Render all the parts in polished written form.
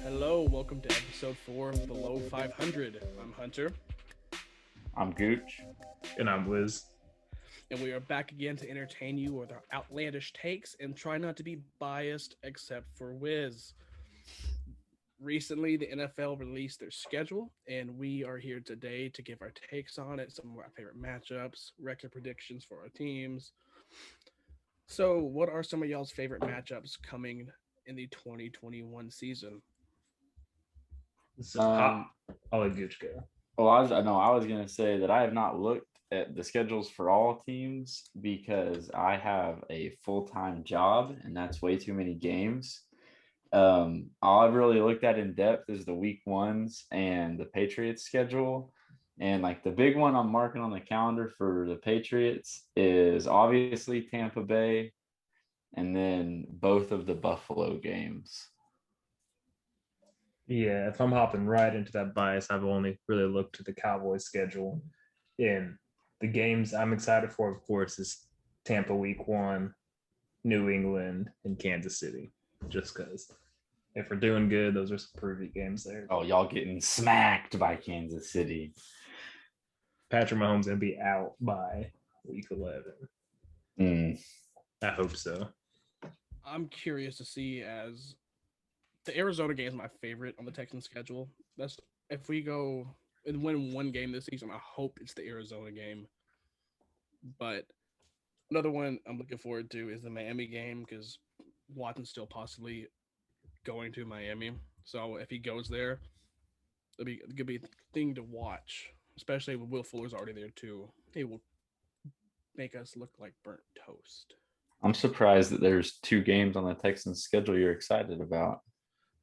Hello, welcome to episode 4 of Below 500. I'm Hunter, I'm Gooch. And I'm Wiz. and we are back again to entertain you with our outlandish takes and try not to be biased except for Wiz. Recently, the NFL released their schedule, and we are here today to give our takes on it, some of our favorite matchups, record predictions for our teams. So, what are some of y'all's favorite matchups coming in the 2021 season? So, I'll let Gooch go. Well, I was gonna say that I have not looked at the schedules for all teams because I have a full-time job and that's way too many games. All I've really looked at in depth is the week ones and the Patriots schedule. And like the big one I'm marking on the calendar for the Patriots is obviously Tampa Bay and then both of the Buffalo games. Yeah, if I'm hopping right into that bias, I've only really looked at the Cowboys schedule. And the games I'm excited for, of course, is Tampa week 1, New England, and Kansas City. Just because if we're doing good, those are some preview games there. Oh, y'all getting smacked by Kansas City. Patrick Mahomes going to be out by week 11. I hope so. I'm curious to see as the Arizona game is my favorite on the Texans schedule. That's if we go and win one game this season, I hope it's the Arizona game. But another one I'm looking forward to is the Miami game because Watson's still possibly going to Miami. So if he goes there, it could be a thing to watch, especially when Will Fuller's already there too. He will make us look like burnt toast. I'm surprised that there's 2 games on the Texans schedule you're excited about.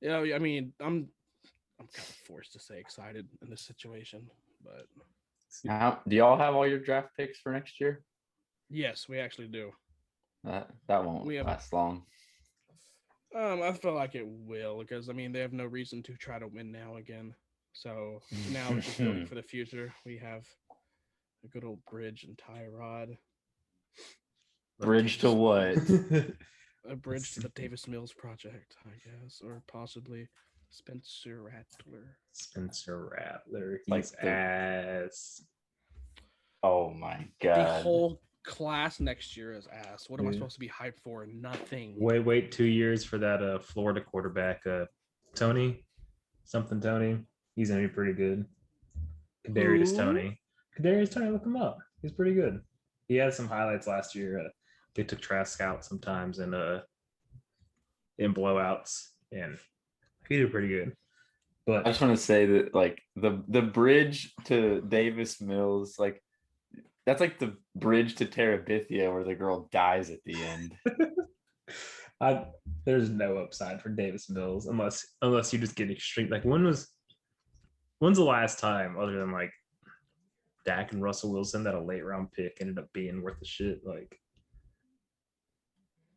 Yeah, I mean, I'm kind of forced to say excited in this situation, but Do y'all have all your draft picks for next year? yes, we actually do. That won't last long. I feel like it will because I mean they have no reason to try to win now again. So now it's just building for the future. We have a good old Bridge and Tyrod. Bridge to what? A bridge to the Davis Mills project, I guess, or possibly Spencer Rattler. Spencer Rattler, he's ass. Oh my god! The whole class next year is ass. What am I supposed to be hyped for? Nothing. Wait 2 years for that Florida quarterback, Tony. He's gonna be pretty good. Kadarius Tony, look him up. He's pretty good. He had some highlights last year. They took Trask out sometimes in blowouts, and he did pretty good. But I just want to say that like the bridge to Davis Mills, like that's like the bridge to Terabithia where the girl dies at the end. There's no upside for Davis Mills unless you just get extreme. Like when's the last time other than like Dak and Russell Wilson that a late round pick ended up being worth the shit? Like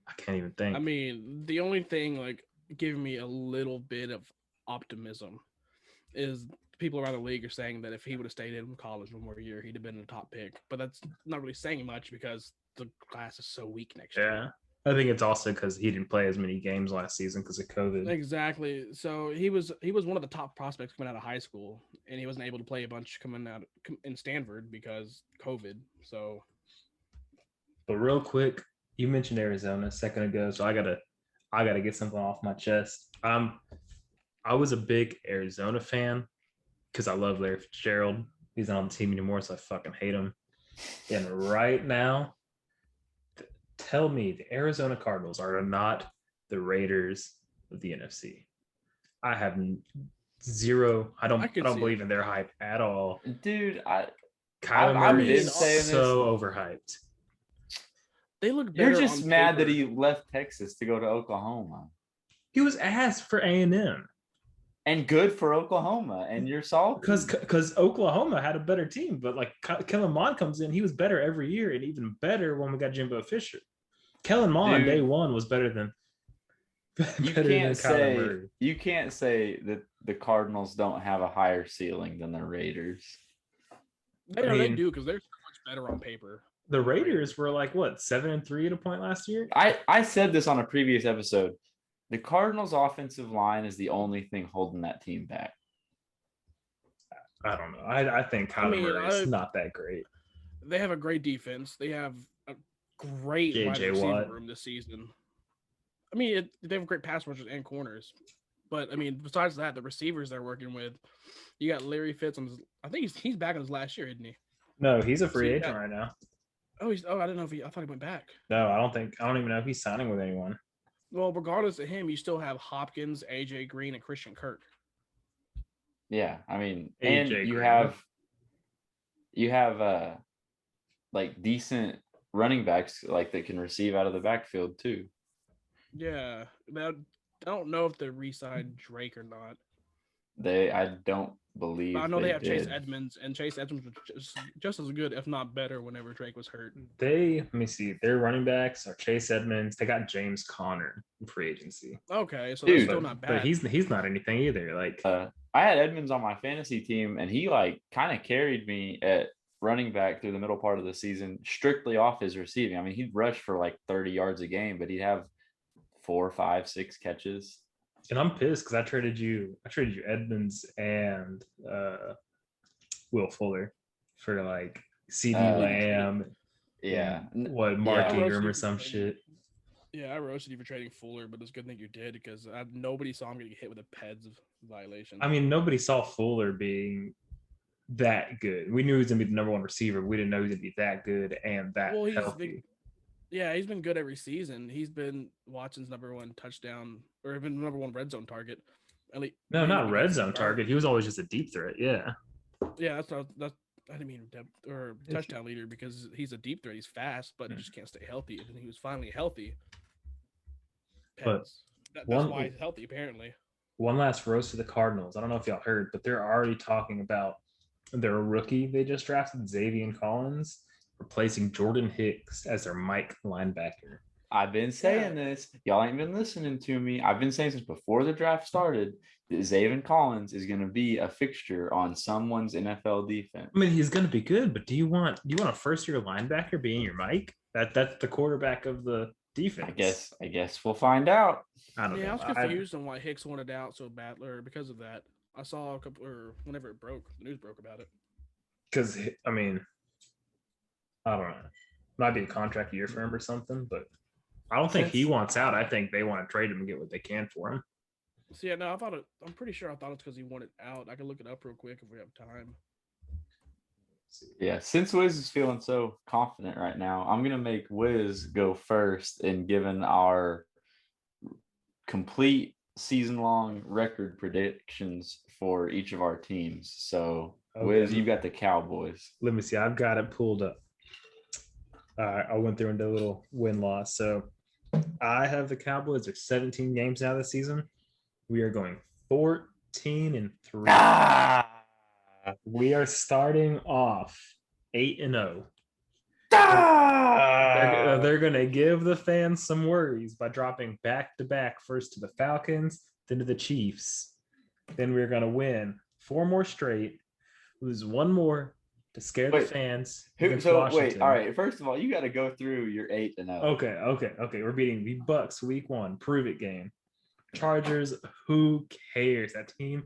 I can't even think. I mean, the only thing like giving me a little bit of optimism is people around the league are saying that if he would have stayed in college one more year, he'd have been a top pick. But that's not really saying much because the class is so weak next year. I think it's also because he didn't play as many games last season because of COVID. Exactly. So he was one of the top prospects coming out of high school, and he wasn't able to play a bunch coming out in Stanford because COVID. So, but real quick, you mentioned Arizona a second ago, so I gotta get something off my chest. I was a big Arizona fan because I love Larry Fitzgerald. He's not on the team anymore, so I fucking hate him. And right now, tell me the Arizona Cardinals are not the Raiders of the NFC. I have zero. I don't believe in their hype at all, dude. Kyler Murray is so overhyped. They look better. You're just mad that he left Texas to go to Oklahoma. He was asked for A&M. And good for Oklahoma, and you're salty because Oklahoma had a better team, but like Kellen Mond comes in, he was better every year, and even better when we got Jimbo Fisher. Kellen Mond day one was better than. You can't say that the Cardinals don't have a higher ceiling than the Raiders. They do because they're so much better on paper. The Raiders were like what 7-3 at a point last year. I said this on a previous episode. The Cardinals' offensive line is the only thing holding that team back. I don't know. I think Kyler Murray is not that great. They have a great defense. They have a great wide J.J. receiver Watt. room this season. I mean, they have great pass rushers and corners. But, I mean, besides that, the receivers they're working with, you got Larry Fitz. I think he's back in his last year, isn't he? No, he's a free agent right now. I didn't know I thought he went back. No, I don't even know if he's signing with anyone. Well, regardless of him, you still have Hopkins, AJ Green, and Christian Kirk. Yeah, I mean, AJ and Green. you have like decent running backs like that can receive out of the backfield too. Yeah, I don't know if they re-signed Drake or not. I don't believe. But I know they have did. Chase Edmonds, and Chase Edmonds was just as good, if not better, whenever Drake was hurt. Let me see. Their running backs are Chase Edmonds. They got James Conner in free agency. Okay, so that's still not bad. But he's not anything either. Like I had Edmonds on my fantasy team, and he like kind of carried me at running back through the middle part of the season, strictly off his receiving. I mean, he'd rush for like 30 yards a game, but he'd have 4, 5, 6 catches. And I'm pissed because I traded you Edmonds and Will Fuller for like CD Lamb. Yeah. Mark Ingram or some shit. Yeah, I roasted you for trading Fuller, but it's a good thing you did because nobody saw him getting hit with a PEDS violation. I mean, nobody saw Fuller being that good. We knew he was going to be the number one receiver. We didn't know he was going to be that good and that healthy. He's been good every season. He's been Watson's number one touchdown or even number one red zone target. No, not red zone target. He was always just a deep threat. Yeah. Yeah, I didn't mean depth or touchdown leader because he's a deep threat. He's fast, but he just can't stay healthy. And he was finally healthy. But that's why he's healthy, apparently. One last roast to the Cardinals. I don't know if y'all heard, but they're already talking about their rookie they just drafted, Xavier Collins, replacing Jordan Hicks as their Mike linebacker. I've been saying this. Y'all ain't been listening to me. I've been saying since before the draft started that Xavier Collins is going to be a fixture on someone's NFL defense. I mean, he's going to be good, but do you want a first-year linebacker being your Mike? That's the quarterback of the defense. I guess we'll find out. I don't know. I was confused on why Hicks wanted out so bad, or because of that. I saw whenever it broke, the news broke about it. Because I mean, I don't know. Might be a contract year for him or something, but I don't think he wants out. I think they want to trade him and get what they can for him. So yeah, no, I'm pretty sure I thought it's because he wanted out. I can look it up real quick if we have time. Yeah, since Wiz is feeling so confident right now, I'm gonna make Wiz go first in giving our complete season-long record predictions for each of our teams. So, Wiz, you got the Cowboys. Let me see. I've got it pulled up. I went through into a little win-loss. So, I have the Cowboys. There's 17 games now this season. We are going 14-3. We are starting off 8-0. They're going to give the fans some worries by dropping back-to-back, first to the Falcons, then to the Chiefs. Then we're going to win 4 more straight, lose 1 more to scare the fans. All right. First of all, you got to go through your 8-0. Okay. We're beating the Bucks week 1, prove it game. Chargers, who cares? That team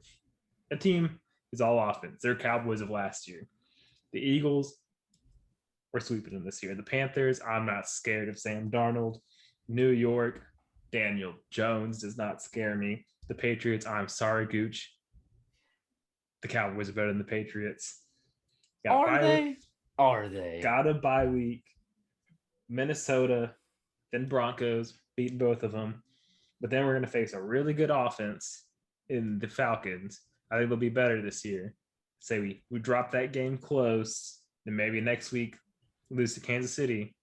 is all offense. They're Cowboys of last year. The Eagles, we're sweeping them this year. The Panthers, I'm not scared of Sam Darnold. New York, Daniel Jones does not scare me. The Patriots, I'm sorry, Gooch. The Cowboys are better than the Patriots. Are they? Got a bye week. Minnesota, then Broncos, beat both of them. But then we're going to face a really good offense in the Falcons. I think they'll be better this year. Say we drop that game close, then maybe next week lose to Kansas City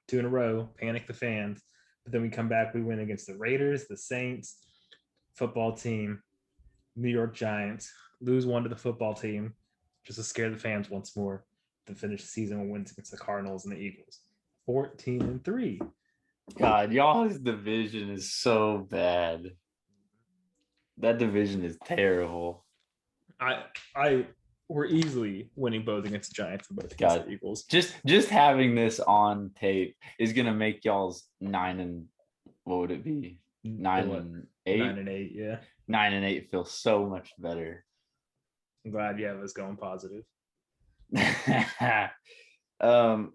2 in a row, panic the fans. But then we come back, we win against the Raiders, the Saints, football team, New York Giants, lose 1 to the football team just to scare the fans once more, then finish the season with wins against the Cardinals and the Eagles. 14-3. God, y'all's division is so bad. That division is terrible. We're easily winning both against the Giants and both against the Eagles. Just having this on tape is gonna make y'all's 9 and what would it be? 9-8. 9-8. Yeah. 9-8 feels so much better. I'm glad you have us going positive.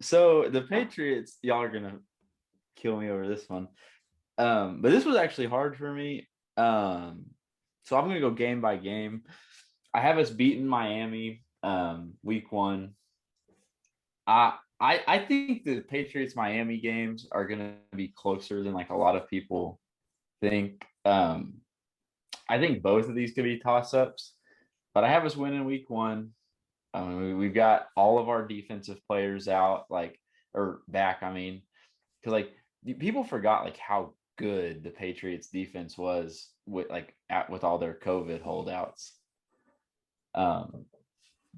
So the Patriots, y'all are gonna kill me over this one. But this was actually hard for me. So I'm gonna go game by game. I have us beating Miami week 1. I think the Patriots Miami games are gonna be closer than like a lot of people think. I think both of these could be toss-ups, but I have us winning week 1. We've got all of our defensive players out, or back. I mean, because people forgot how good the Patriots defense was with with all their COVID holdouts.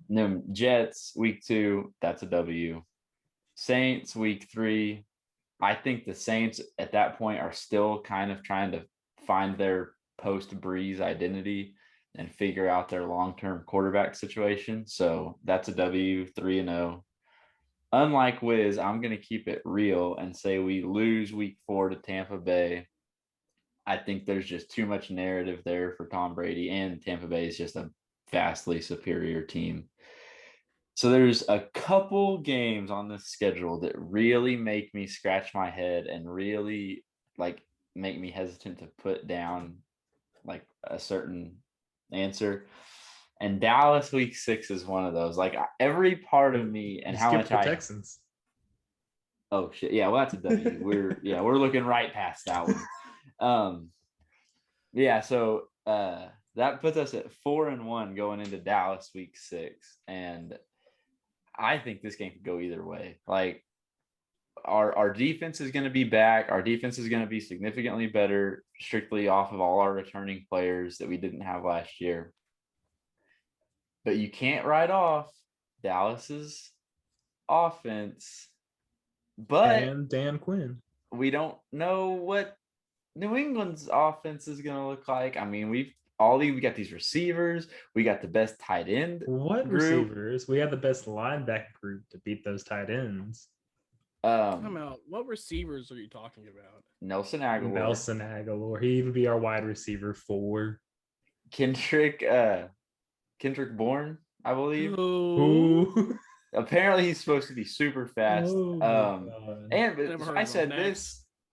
Then Jets week 2, that's a W. Saints week 3. I think the Saints at that point are still kind of trying to find their post-Breeze identity and figure out their long-term quarterback situation. So that's a W, 3-0. Unlike Wiz, I'm going to keep it real and say we lose week 4 to Tampa Bay. I think there's just too much narrative there for Tom Brady, and Tampa Bay is just a vastly superior team. So there's a couple games on this schedule that really make me scratch my head and really make me hesitant to put down a certain answer. And Dallas week 6 is one of those. Every part of me and how much the Texans. Oh shit. Yeah, well that's a W. We're looking right past that one. So that puts us at 4-1 going into Dallas week 6. And I think this game could go either way. Our defense is going to be back. Our defense is going to be significantly better, strictly off of all our returning players that we didn't have last year. But you can't write off Dallas's offense. But and Dan Quinn. We don't know what New England's offense is going to look like. I mean, we got these receivers. We got the best tight end. What group. receivers? We have the best linebacker group to beat those tight ends. What receivers are you talking about? Nelson Aguilar. He would be our wide receiver 4. Kendrick Bourne, I believe. Who? Apparently he's supposed to be super fast.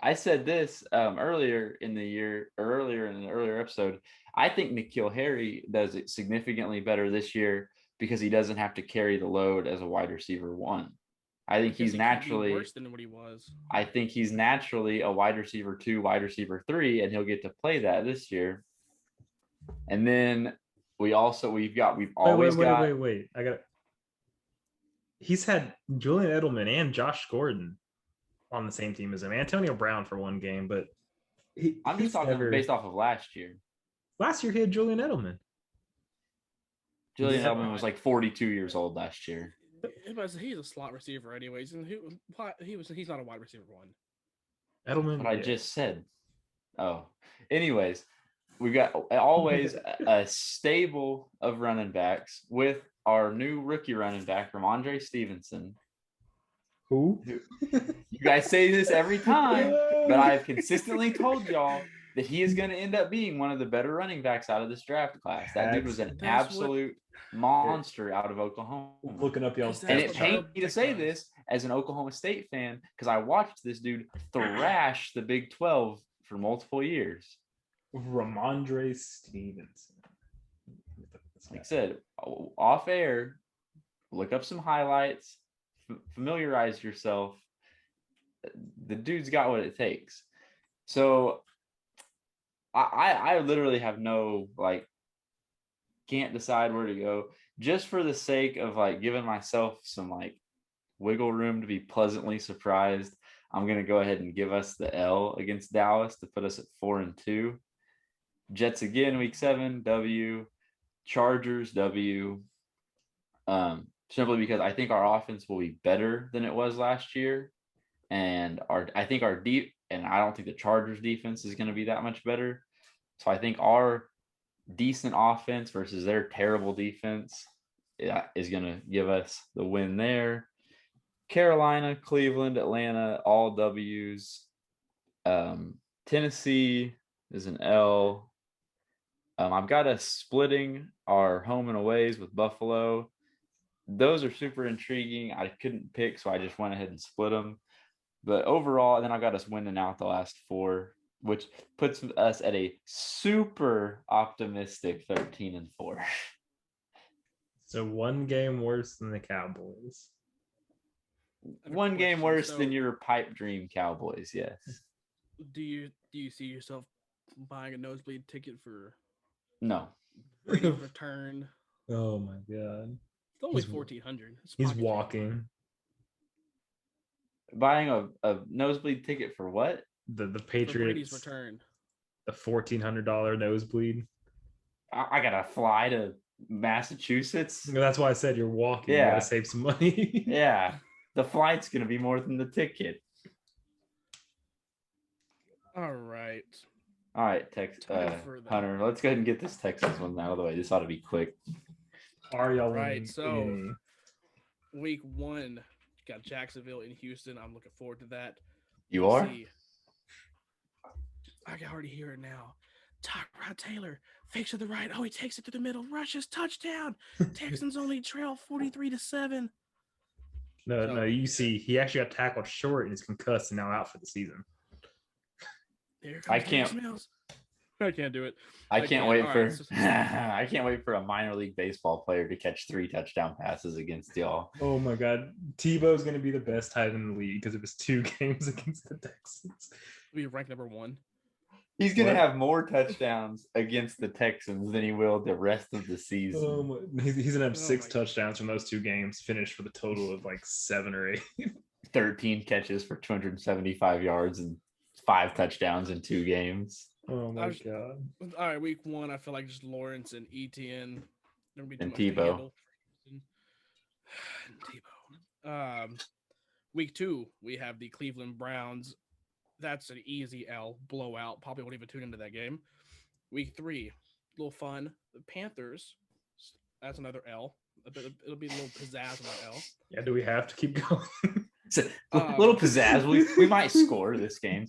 I said this earlier in the earlier episode. I think N'Keal Harry does it significantly better this year because he doesn't have to carry the load as a wide receiver 1. I think he's naturally worse than what he was. I think he's naturally a wide receiver 2, wide receiver 3, and he'll get to play that this year. And then we've always got. Wait. He's had Julian Edelman and Josh Gordon on the same team as him. Antonio Brown for one game, but I'm just talking based off of last year. Last year he had Julian Edelman. Julian Edelman was 42 years old last year. He's a slot receiver, anyways, and he's not a wide receiver 1. Edelman. What I just said. Oh, anyways, we've got always a stable of running backs with our new rookie running back, Ramondre Stevenson. Who? You guys say this every time, but I've consistently told y'all that he is going to end up being one of the better running backs out of this draft class. That dude was an absolute monster out of Oklahoma. Looking up y'all's and it pains me to say this as an Oklahoma State fan because I watched this dude thrash the Big 12 for multiple years. Ramondre Stevenson. Like I said, off air, look up some highlights, familiarize yourself. The dude's got what it takes. So I literally have no can't decide where to go just for the sake of giving myself some wiggle room to be pleasantly surprised. I'm going to go ahead and give us the L against Dallas to put us at 4-2. Jets again, week 7, W. Chargers, W. Simply because I think our offense will be better than it was last year. And I don't think the Chargers defense is going to be that much better. So I think our decent offense versus their terrible defense is going to give us the win there. Carolina, Cleveland, Atlanta, all W's. Tennessee, is an L. I've got us splitting our home and aways with Buffalo. Those are super intriguing. I couldn't pick, so I just went ahead and split them. But overall, then I've got us winning out the last 4, which puts us at a super optimistic 13-4. So 1 game worse than the Cowboys. I have a 1 game question. worse So, than your pipe dream Cowboys, yes. Do you see yourself buying a nosebleed ticket for No. Brady's return? Oh my god. It's only He's- 1,400. He's walking. Buying a nosebleed ticket for what? The For Brady's Patriots, return. the $1,400 nosebleed. I gotta fly to Massachusetts. That's why I said you're walking. You Yeah. gotta save some money. Yeah, the flight's gonna be more than the ticket. All right. All right, Time for the- Hunter, let's go ahead and get this Texas one out of the way. This ought to be quick. Are y'all Right, winning so- any? Week 1 got Jacksonville in Houston. I'm looking forward to that. You are? See, I can already hear it now. Tyrod Taylor fakes to the right. Oh, he takes it to the middle. Rushes touchdown. Texans only trail 43-7. No, So- no. You see, he actually got tackled short and is concussed and now out for the season. Here I comes Davis can't- Mills. I can't do it. I I can't can't. wait All for right, so- I can't wait for a minor league baseball player to catch 3 touchdown passes against y'all. Oh my god, Tebow's gonna be the best tight end in the league because of his 2 games against the Texans. We rank number 1. He's gonna What? have more touchdowns against the Texans than he will the rest of the season. Oh my, he's gonna have Oh 6 my- touchdowns from those 2 games, finished with a total of like 7 or 8. 13 catches for 275 yards and 5 touchdowns in 2 games. Oh my I was- god. All right, week 1, I feel like just Lawrence and ETN. There'll be too And much to Tebow. handle. And Tebow. Week 2, we have the Cleveland Browns. That's an easy L blowout. Probably won't even tune into that game. Week 3, a little fun. The Panthers. That's another L. It'll be a little pizzazz on that L. Yeah, do we have to keep going? It's a little pizzazz. We might score this game.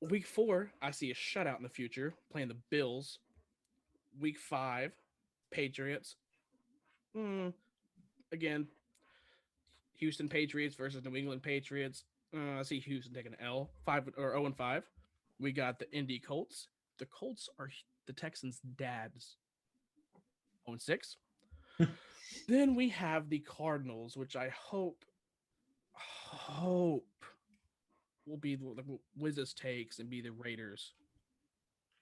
Week 4, I see a shutout in the future playing the Bills. Week 5, Patriots. Again, Houston Patriots versus New England Patriots. I see Houston taking an L, 0-5. We got the Indy Colts. The Colts are the Texans' dads. 0-6. Then we have the Cardinals, which I hope will be the Wizards takes and be the Raiders.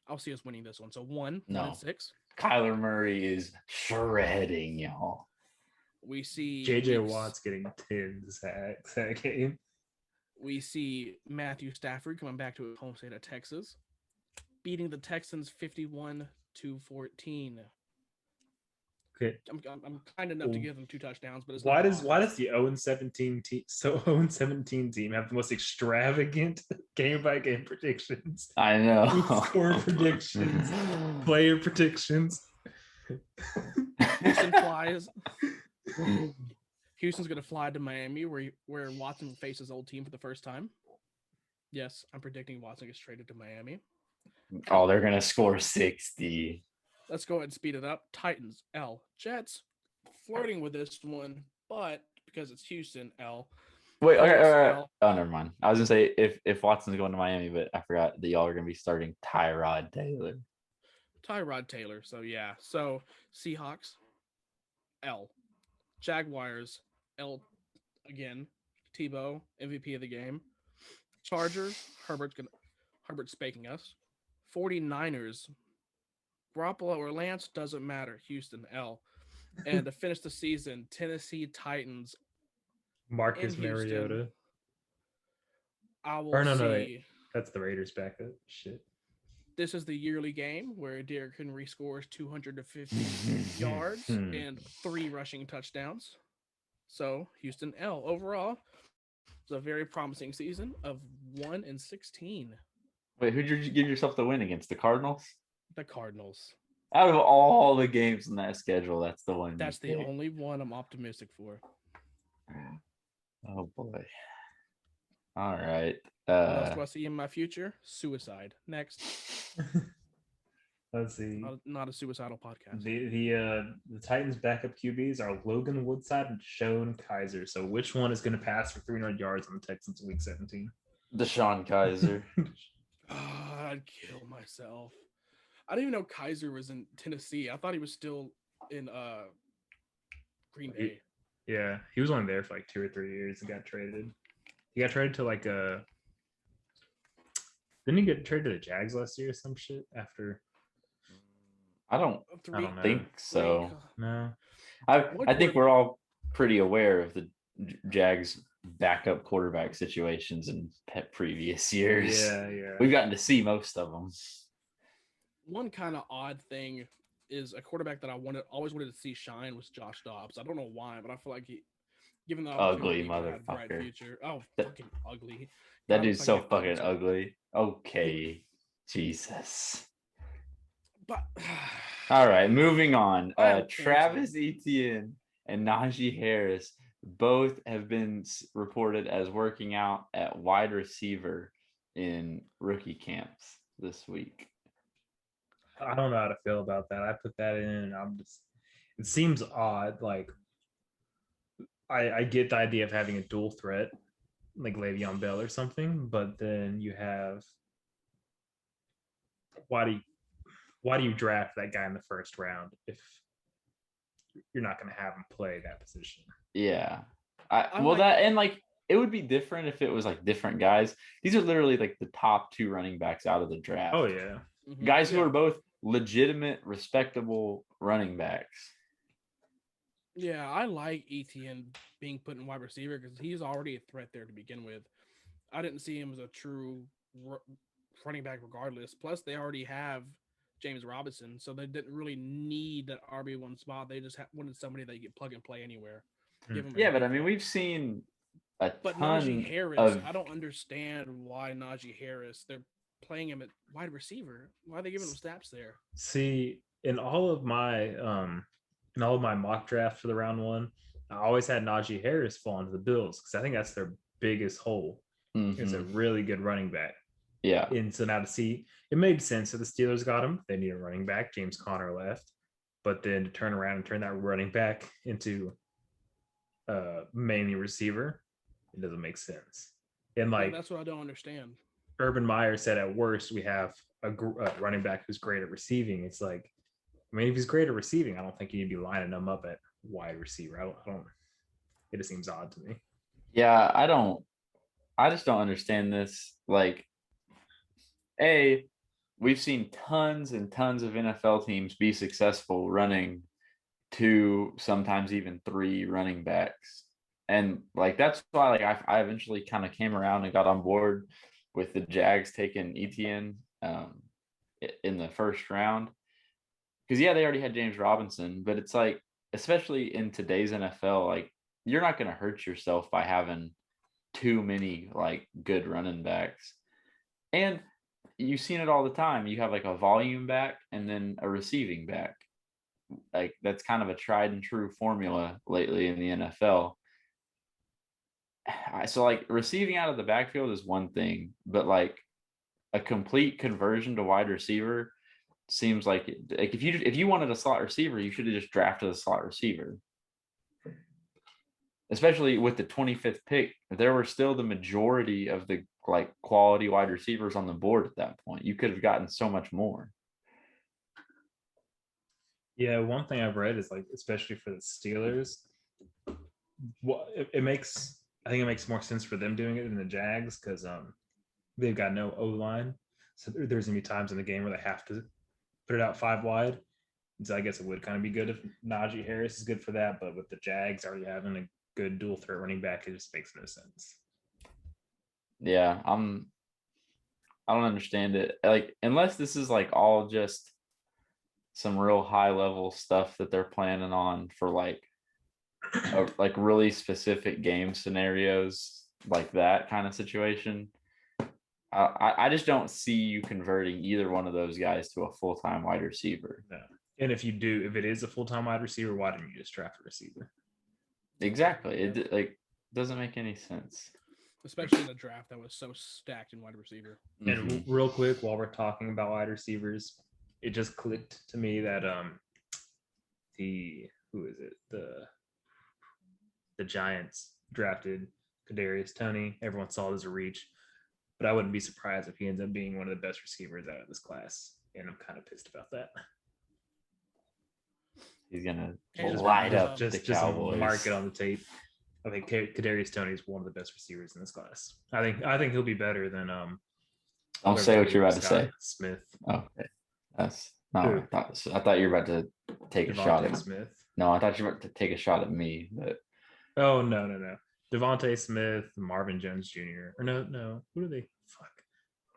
I'll see us winning this one. So 1 No. 1-6. Kyler Murray is shredding y'all. We see JJ weeks- Watt's getting 10 sacks that game. We see Matthew Stafford coming back to his home state of Texas, beating the Texans 51-14. Okay. I'm kind enough to give them 2 touchdowns, but it's Why not does the 0-17 team 0-17 team have the most extravagant game by game predictions? I know. Score predictions, player predictions. Houston flies. Houston's gonna fly to Miami, where Watson will face his old team for the first time. Yes, I'm predicting Watson gets traded to Miami. Oh, they're gonna score 60. Let's go ahead and speed it up. Titans, L. Jets, flirting with this one, but because it's Houston, L. Wait, okay, Colts, all right. L. Oh, never mind. I was gonna say if Watson's going to Miami, but I forgot that y'all are gonna be starting Tyrod Taylor. Tyrod Taylor. So yeah. So Seahawks, L. Jaguars, L again. Tebow, MVP of the game. Chargers, Herbert's spanking us. 49ers, Garoppolo or Lance, doesn't matter. Houston, L. And to finish the season, Tennessee Titans. Marcus In Houston. Mariota. I will Or no, see. no, wait. That's the Raiders backup. Shit. This is the yearly game where Derrick Henry scores 250 yards and 3 rushing touchdowns. So Houston L. Overall, it's a very promising season of 1-16. Wait, who did you give yourself the win against? The Cardinals? The Cardinals. Out of all the games in that schedule, that's the one. you That's the picked. only one I'm optimistic for. Oh boy. All right. What else Uh, do I see in my future? Suicide. Next. Let's see. Not a suicidal podcast. The Titans' backup QBs are Logan Woodside and Shone Kaiser. So which one is going to pass for 300 yards on the Texans Week 17? Deshaun Kaiser. I'd kill myself. I didn't even know Kaiser was in Tennessee. I thought he was still in Green Bay. Yeah, he was only there for like 2 or 3 years and got traded. He got traded to like a. Didn't he get traded to the Jags last year or some shit after? I don't know. think so. No. I think we're all pretty aware of the Jags backup quarterback situations in previous years. Yeah. We've gotten to see most of them. One kind of odd thing is a quarterback that I always wanted to see shine was Josh Dobbs. I don't know why, but I feel like given the Ugly opportunity, he had a bright motherfucker. future. Oh, fucking ugly. That God, dude's looks so like he fucking had ugly. Okay. Jesus. But All right, moving on. I have Travis Etienne and Najee Harris both have been reported as working out at wide receiver in rookie camps this week. I don't know how to feel about that. I put that in and I'm just it seems odd. Like I get the idea of having a dual threat like Le'Veon Bell or something, but then you have why do you draft that guy in the first round if you're not going to have him play that position? Yeah. It would be different if it was like different guys. These are literally like the top 2 running backs out of the draft. Oh yeah. Guys who are both legitimate, respectable running backs. Yeah, I like Etienne being put in wide receiver because he's already a threat there to begin with. I didn't see him as a true running back regardless. Plus, they already have James Robinson, so they didn't really need that RB1 spot. They just wanted somebody that you could plug and play anywhere. Yeah, but I mean, we've seen a ton Najee Harris, I don't understand why Najee Harris, they're playing him at wide receiver. Why are they giving him snaps there? See, in all of my mock drafts for the round 1, I always had Najee Harris fall into the Bills because I think that's their biggest hole. It's a really good running back. Yeah. And so now to see, it made sense that the Steelers got him. They need a running back. James Conner left. But then to turn around and turn that running back into mainly receiver, it doesn't make sense. And like that's what I don't understand. Urban Meyer said, at worst, we have a running back who's great at receiving. It's like, I mean, if he's great at receiving, I don't think you'd be lining him up at wide receiver. I don't. It just seems odd to me. Yeah, I just don't understand this. Like, we've seen tons and tons of NFL teams be successful running 2, sometimes even 3 running backs. And like that's why like I eventually kind of came around and got on board with the Jags taking Etienne in the first round. Because yeah, they already had James Robinson, but it's like, especially in today's NFL, like you're not going to hurt yourself by having too many like good running backs. And you've seen it all the time. You have like a volume back and then a receiving back. Like that's kind of a tried and true formula lately in the NFL. So like receiving out of the backfield is one thing, but like a complete conversion to wide receiver seems like if you wanted a slot receiver, you should have just drafted a slot receiver. Especially with the 25th pick, there were still the majority of the like quality wide receivers on the board at that point. You could have gotten so much more. Yeah, one thing I've read is like, especially for the Steelers, I think it makes more sense for them doing it than the Jags because they've got no O-line. So there's gonna be times in the game where they have to put it out 5 wide. So I guess it would kind of be good if Najee Harris is good for that, but with the Jags already having a good dual threat running back, it just makes no sense. Yeah, I don't understand it. Like, unless this is like all just some real high level stuff that they're planning on for like really specific game scenarios, like that kind of situation. I just don't see you converting either one of those guys to a full-time wide receiver. No. And if it is a full-time wide receiver, why didn't you just draft a receiver? Exactly. It like doesn't make any sense. especially in a draft that was so stacked in wide receiver. And Mhm. real quick, while we're talking about wide receivers, it just clicked to me that the who is it the Giants drafted Kadarius Toney. Everyone saw it as a reach, but I wouldn't be surprised if he ends up being one of the best receivers out of this class, and I'm kind of pissed about that. He's gonna And light up just the just Cowboys. mark it on the tape. I think Kadarius Toney is one of the best receivers in this class. I think he'll be better than Don't say what you're about to Scott say. Smith, Okay, that's no. Who? I thought you were about to take a shot Devontae at. Smith. No, I thought you were about to take a shot at me. But Oh no. Devontae Smith, Marvin Jones Jr. Or no. Who do they? Fuck.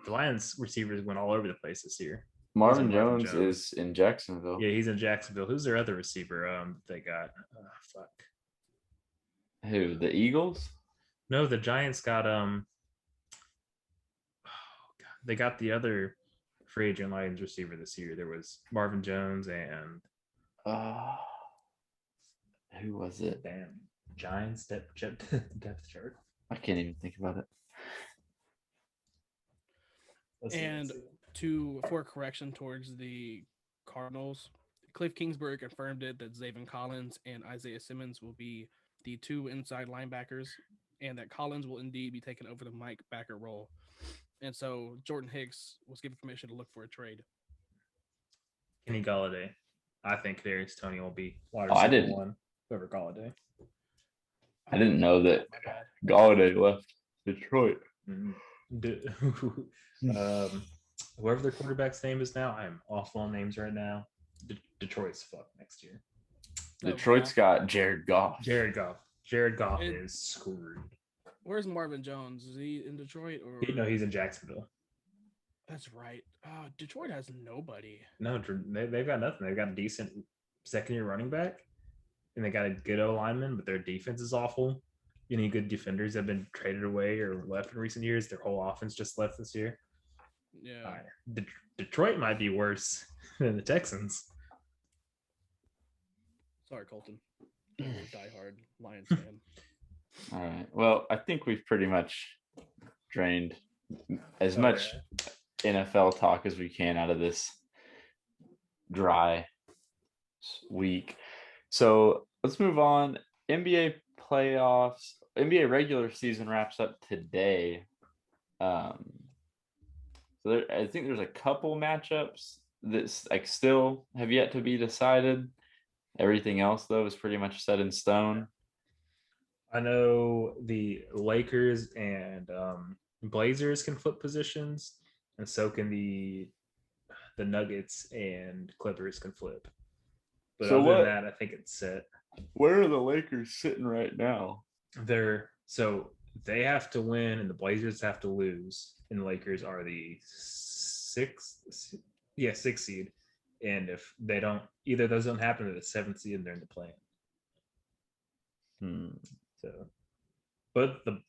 The Lions receivers went all over the place this year. Marvin Marvin Jones Jones. is in Jacksonville. Yeah, he's in Jacksonville. Who's their other receiver? They got. Fuck. Who? The Eagles? No, the Giants got Oh god, they got the other free agent Lions receiver this year. There was Marvin Jones and Uh, who was it? damn Giants depth chart. I can't even think about it. Let's see, And let's see. for a correction towards the Cardinals, Cliff Kingsbury confirmed it that Zaven Collins and Isaiah Simmons will be the two inside linebackers, and that Collins will indeed be taking over the Mike Backer role. And so Jordan Hicks was given permission to look for a trade. Kenny Galladay. I think Darius Toney will be wide Oh, I receiver didn't- one over Galladay. I didn't know that My bad. Galladay left Detroit. Whoever their quarterback's name is now, I'm awful on names right now. Detroit's fucked next year. No, Detroit's got Jared Goff. Jared Goff It- is screwed. Where's Marvin Jones? Is he in Detroit or? No, he's in Jacksonville. That's right. Detroit has nobody. No, they've got nothing. They've got a decent second-year running back, and they got a good O lineman, but their defense is awful. Any good defenders have been traded away or left in recent years. Their whole offense just left this year. Yeah. Detroit might be worse than the Texans. Sorry, Colton. I'm a diehard Lions fan. All right. Well, I think we've pretty much drained as much NFL talk as we can out of this dry week. So let's move on. NBA playoffs, NBA regular season wraps up today. So I think there's a couple matchups that's like still have yet to be decided. Everything else though is pretty much set in stone. I know the Lakers and Blazers can flip positions, and so can the Nuggets and Clippers can flip. But So other what- than that, I think it's set. Where are the Lakers sitting right now? So they have to win, and the Blazers have to lose, and the Lakers are the sixth seed. And if they don't, either of those don't happen, they're the seventh seed, and they're in the play. So, but the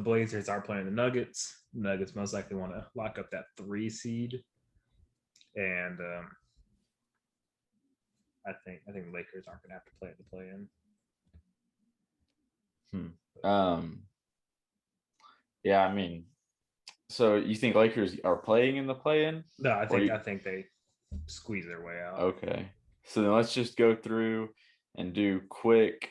Blazers are playing the Nuggets. The Nuggets most likely want to lock up that 3 seed, and I think the Lakers aren't going to have to play at the play-in. Yeah, I mean, so you think Lakers are playing in the play-in? No, I think they squeeze their way out. Okay. So then let's just go through and do quick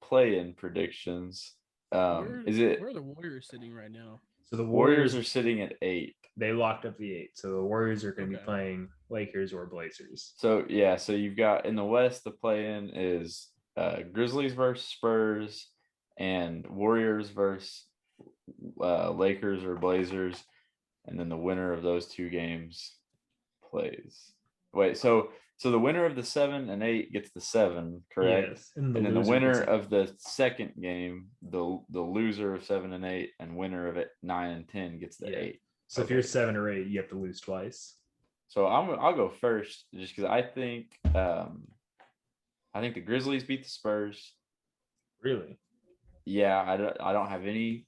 play-in predictions. Where are the Warriors sitting right now? So the Warriors are sitting at 8. They locked up the 8. So the Warriors are going to Okay. be playing Lakers or Blazers. So yeah, so you've got in the West, the play-in is Grizzlies versus Spurs and Warriors versus Lakers or Blazers, and then the winner of those two games plays. Wait, so the winner of the 7 and 8 gets the 7, correct? Yes, And then the loser winner gets it. of the second game, the loser of 7 and 8, and winner of it 9 and 10 gets the Yeah. 8. So if you're 7 or 8, you have to lose twice. So I'll go first just because I think the Grizzlies beat the Spurs. Really? Yeah, I don't have any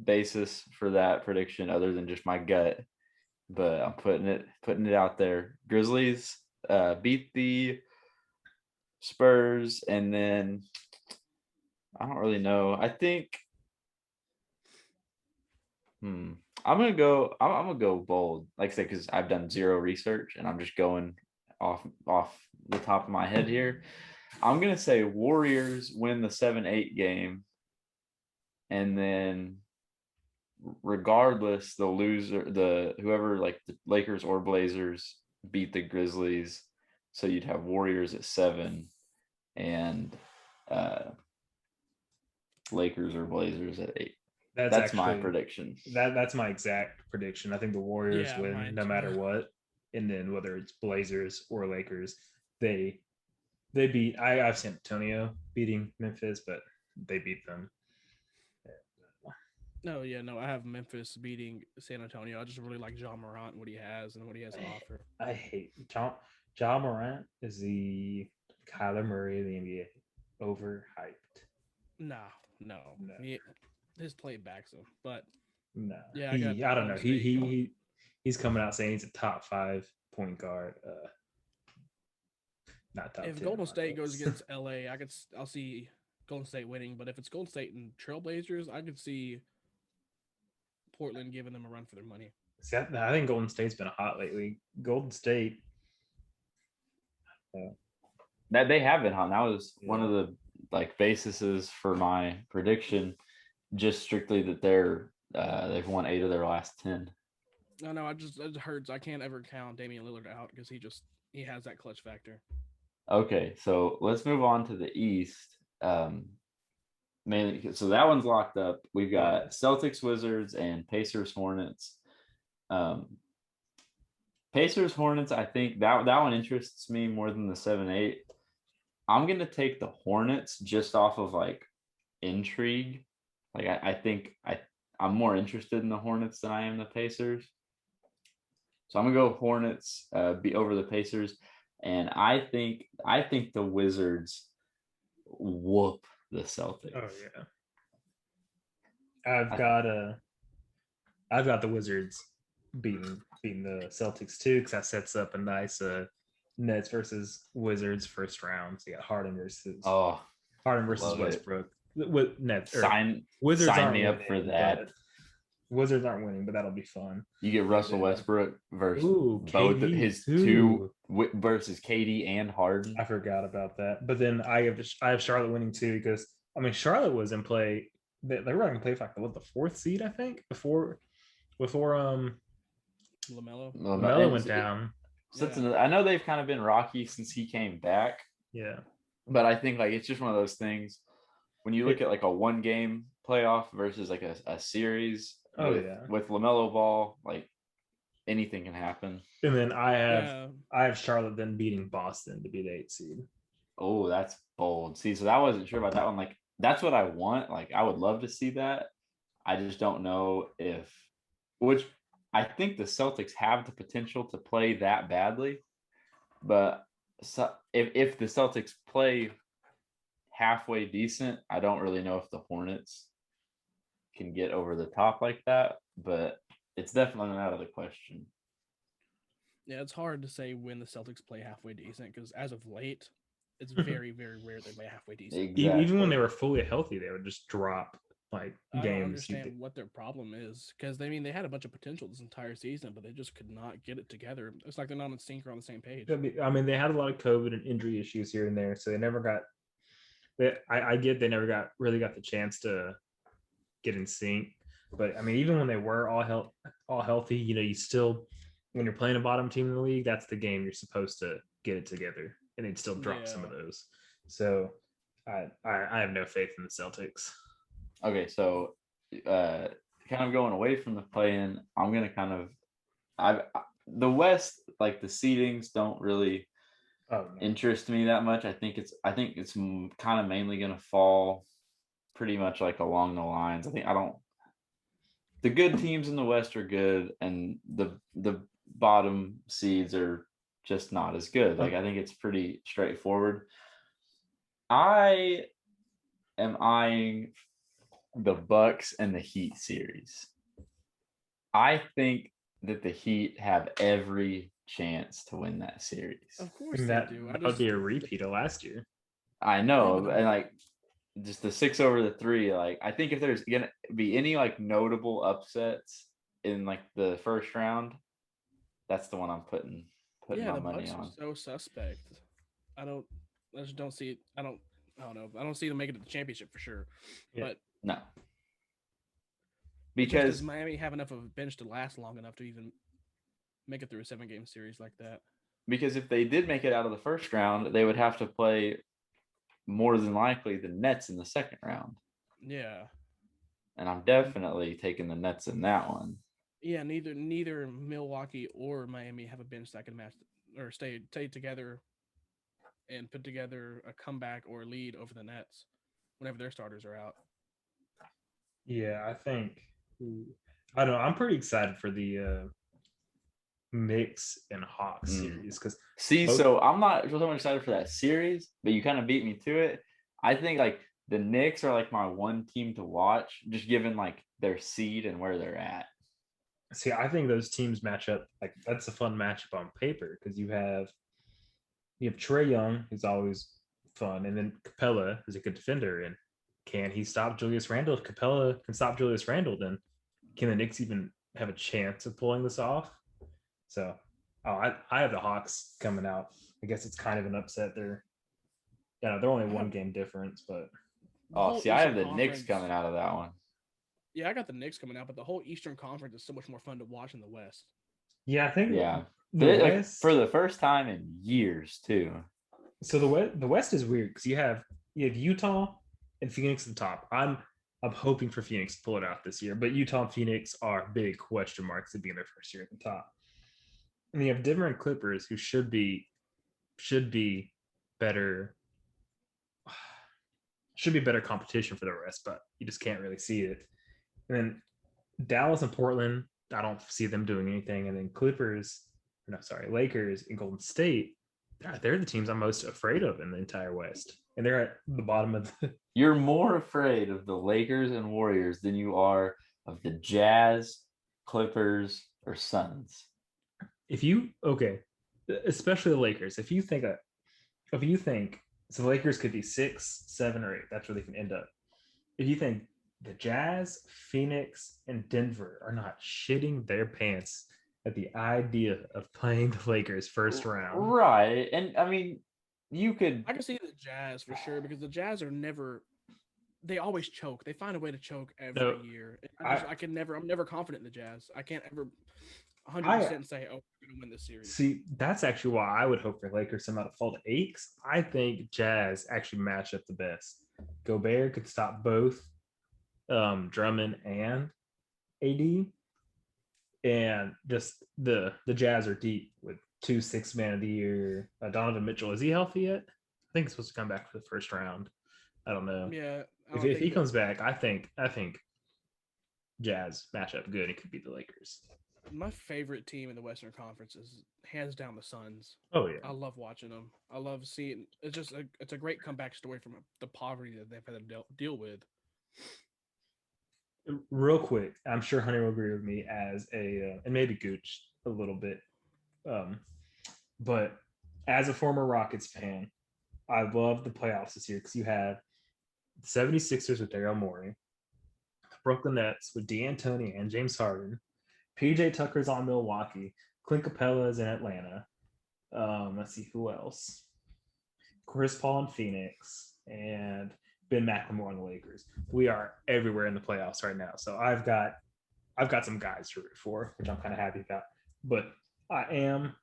basis for that prediction other than just my gut, but I'm putting it out there. Grizzlies beat the Spurs, and then I don't really know. I think I'm gonna go bold, like I said, because I've done zero research and I'm just going off the top of my head here. I'm gonna say Warriors win the 7-8 game, and then regardless, the whoever, like the Lakers or Blazers, beat the Grizzlies. So you'd have Warriors at 7 and Lakers or Blazers at 8. That's my prediction. That's my exact prediction. I think the Warriors win no matter what, and then whether it's Blazers or Lakers, they beat. I've San Antonio beating Memphis, but they beat them. No, I have Memphis beating San Antonio. I just really like Ja Morant, what he has and what he has to offer. I hate Ja Morant is the Kyler Murray of the NBA. Overhyped. No. His play backs him, but no. Yeah, I don't know. He's coming out saying he's a top 5 point guard. Not top. If 10 Golden State goes against LA, I'll see Golden State winning. But if it's Golden State and Trailblazers, I could see Portland giving them a run for their money. See, I think Golden State's been hot lately. Golden State. That they have been hot. That was one of the bases for my prediction, just strictly that they've won 8 of their last 10. No, it hurts. I can't ever count Damian Lillard out because he has that clutch factor. Okay, so let's move on to the East. Mainly, so that one's locked up. We've got Celtics, Wizards, and Pacers, Hornets. Pacers, Hornets. I think that one interests me more than the 7-8. I'm gonna take the Hornets just off of intrigue. I think I'm more interested in the Hornets than I am the Pacers. So I'm gonna go Hornets be over the Pacers, and I think the Wizards whoop the Celtics. Oh yeah, I've got the Wizards beating the Celtics too, because that sets up a nice Nets versus Wizards first round. So you got Harden versus Westbrook. With Nets Wizards sign me up for that. Wizards aren't winning, but that'll be fun. You get Russell Westbrook versus both of his two versus KD and Harden. I forgot about that. But then I have Charlotte winning too, because Charlotte was in play. They were going to play for the 4th seed, I think, before LaMelo went down. I know they've kind of been rocky since he came back. Yeah, but I think it's just one of those things when you look at a 1-game playoff versus a series. With LaMelo Ball, anything can happen. And then I have Charlotte then beating Boston to be the 8th seed. Oh, that's bold. See, so I wasn't sure about that one. That's what I want. I would love to see that. I just don't know which I think the Celtics have the potential to play that badly. But if the Celtics play halfway decent, I don't really know if the Hornets can get over the top like that, but it's definitely not out of the question. Yeah, it's hard to say when the Celtics play halfway decent, because as of late, it's very, very rare they play halfway decent. Exactly. Even when they were fully healthy, they would just drop games. I don't understand what their problem is, because they had a bunch of potential this entire season, but they just could not get it together. It's like they're not in sync or on the same page. They had a lot of COVID and injury issues here and there, so they never got. I get they never really got the chance to get in sync, but even when they were all healthy, you still, when you're playing a bottom team in the league, that's the game you're supposed to get it together, and they'd still drop some of those. So I have no faith in the Celtics. Okay, so kind of going away from the play-in, I'm gonna the West, the seedings don't really interest me that much. I think it's kind of mainly gonna fall pretty much along the lines. The good teams in the West are good, and the bottom seeds are just not as good. I think it's pretty straightforward. I am eyeing the Bucks and the Heat series. I think that the Heat have every chance to win that series. Of course they do. That would be a repeat of last year. I know, and just the 6 over the 3. Like, I think if there's gonna be any like notable upsets in like the first round, that's the one I'm putting Yeah, my the money Bucks are on. so suspect. I don't. I just don't see it. I don't know. I don't see them making it to the championship for sure. Yeah. But No, it's just, does because Miami have enough of a bench to last long enough to even make it through a 7-game series like that? if they did make it out of the first round, they would have to play more than likely the Nets in the second round. Yeah. And I'm definitely taking the Nets in that one. Yeah, neither Milwaukee or Miami have a bench that can match or stay together and put together a comeback or lead over the Nets whenever their starters are out. Yeah, I think I don't know. I'm pretty excited for the Knicks and Hawks series because See, so I'm not so much excited for that series, but you kind of beat me to it. I think like the Knicks are like my one team to watch, just given like their seed and where they're at. see, I think those teams match up like that's a fun matchup on paper because you have Trey Young, who's always fun, and then Capella is a good defender. And can he stop Julius Randle? If Capella can stop Julius Randle, then can the Knicks even have a chance of pulling this off? So, I have the Hawks coming out. I guess it's kind of an upset. They're only one game difference, but Oh, see, I have the Knicks coming out of that one. Yeah, I got the Knicks coming out, but the whole Eastern Conference is so much more fun to watch in the West. yeah, I think the West, like, for the first time in years too. So the West is weird because you have Utah and Phoenix at the top. I'm hoping for Phoenix to pull it out this year, but Utah and Phoenix are big question marks at being their first year at the top. And you have Denver and Clippers who should be better better competition for the rest, but you just can't really see it. And then Dallas and Portland, I don't see them doing anything. And then Lakers and Golden State, they're the teams I'm most afraid of in the entire West. And they're at the bottom of the. You're more afraid of the Lakers and Warriors than you are of the Jazz, Clippers, or Suns. Especially the Lakers, if you think so the Lakers could be 6, 7, or 8. That's where they can end up. If you think the Jazz, Phoenix, and Denver are not shitting their pants at the idea of playing the Lakers first round. Right. And I mean, I can see the Jazz for sure because the Jazz are they always choke. They find a way to choke every year. I'm never confident in the Jazz. I can't ever 100% say, oh, we're going to win this series. See, that's actually why I would hope for Lakers somehow to fall to 8. I think Jazz actually match up the best. Gobert could stop both Drummond and AD, and just the Jazz are deep with 2 6 man of the year. Donovan Mitchell, is he healthy yet? I think he's supposed to come back for the first round. I don't know. Yeah, if he comes back, I think Jazz match up good. It could be the Lakers. My favorite team in the Western Conference is hands down the Suns. Oh yeah, I love watching them. I love seeing. It's a great comeback story from the poverty that they've had to deal with. Real quick, I'm sure Hunter will agree with me as and maybe Gooch a little bit, but as a former Rockets fan, I love the playoffs this year because you have the 76ers with Daryl Morey, the Brooklyn Nets with D'Antoni and James Harden, PJ Tucker's on Milwaukee, Clint Capella is in Atlanta. Let's see who else. Chris Paul in Phoenix and Ben McLemore on the Lakers. We are everywhere in the playoffs right now. So I've got some guys to root for, which I'm kind of happy about. But I am,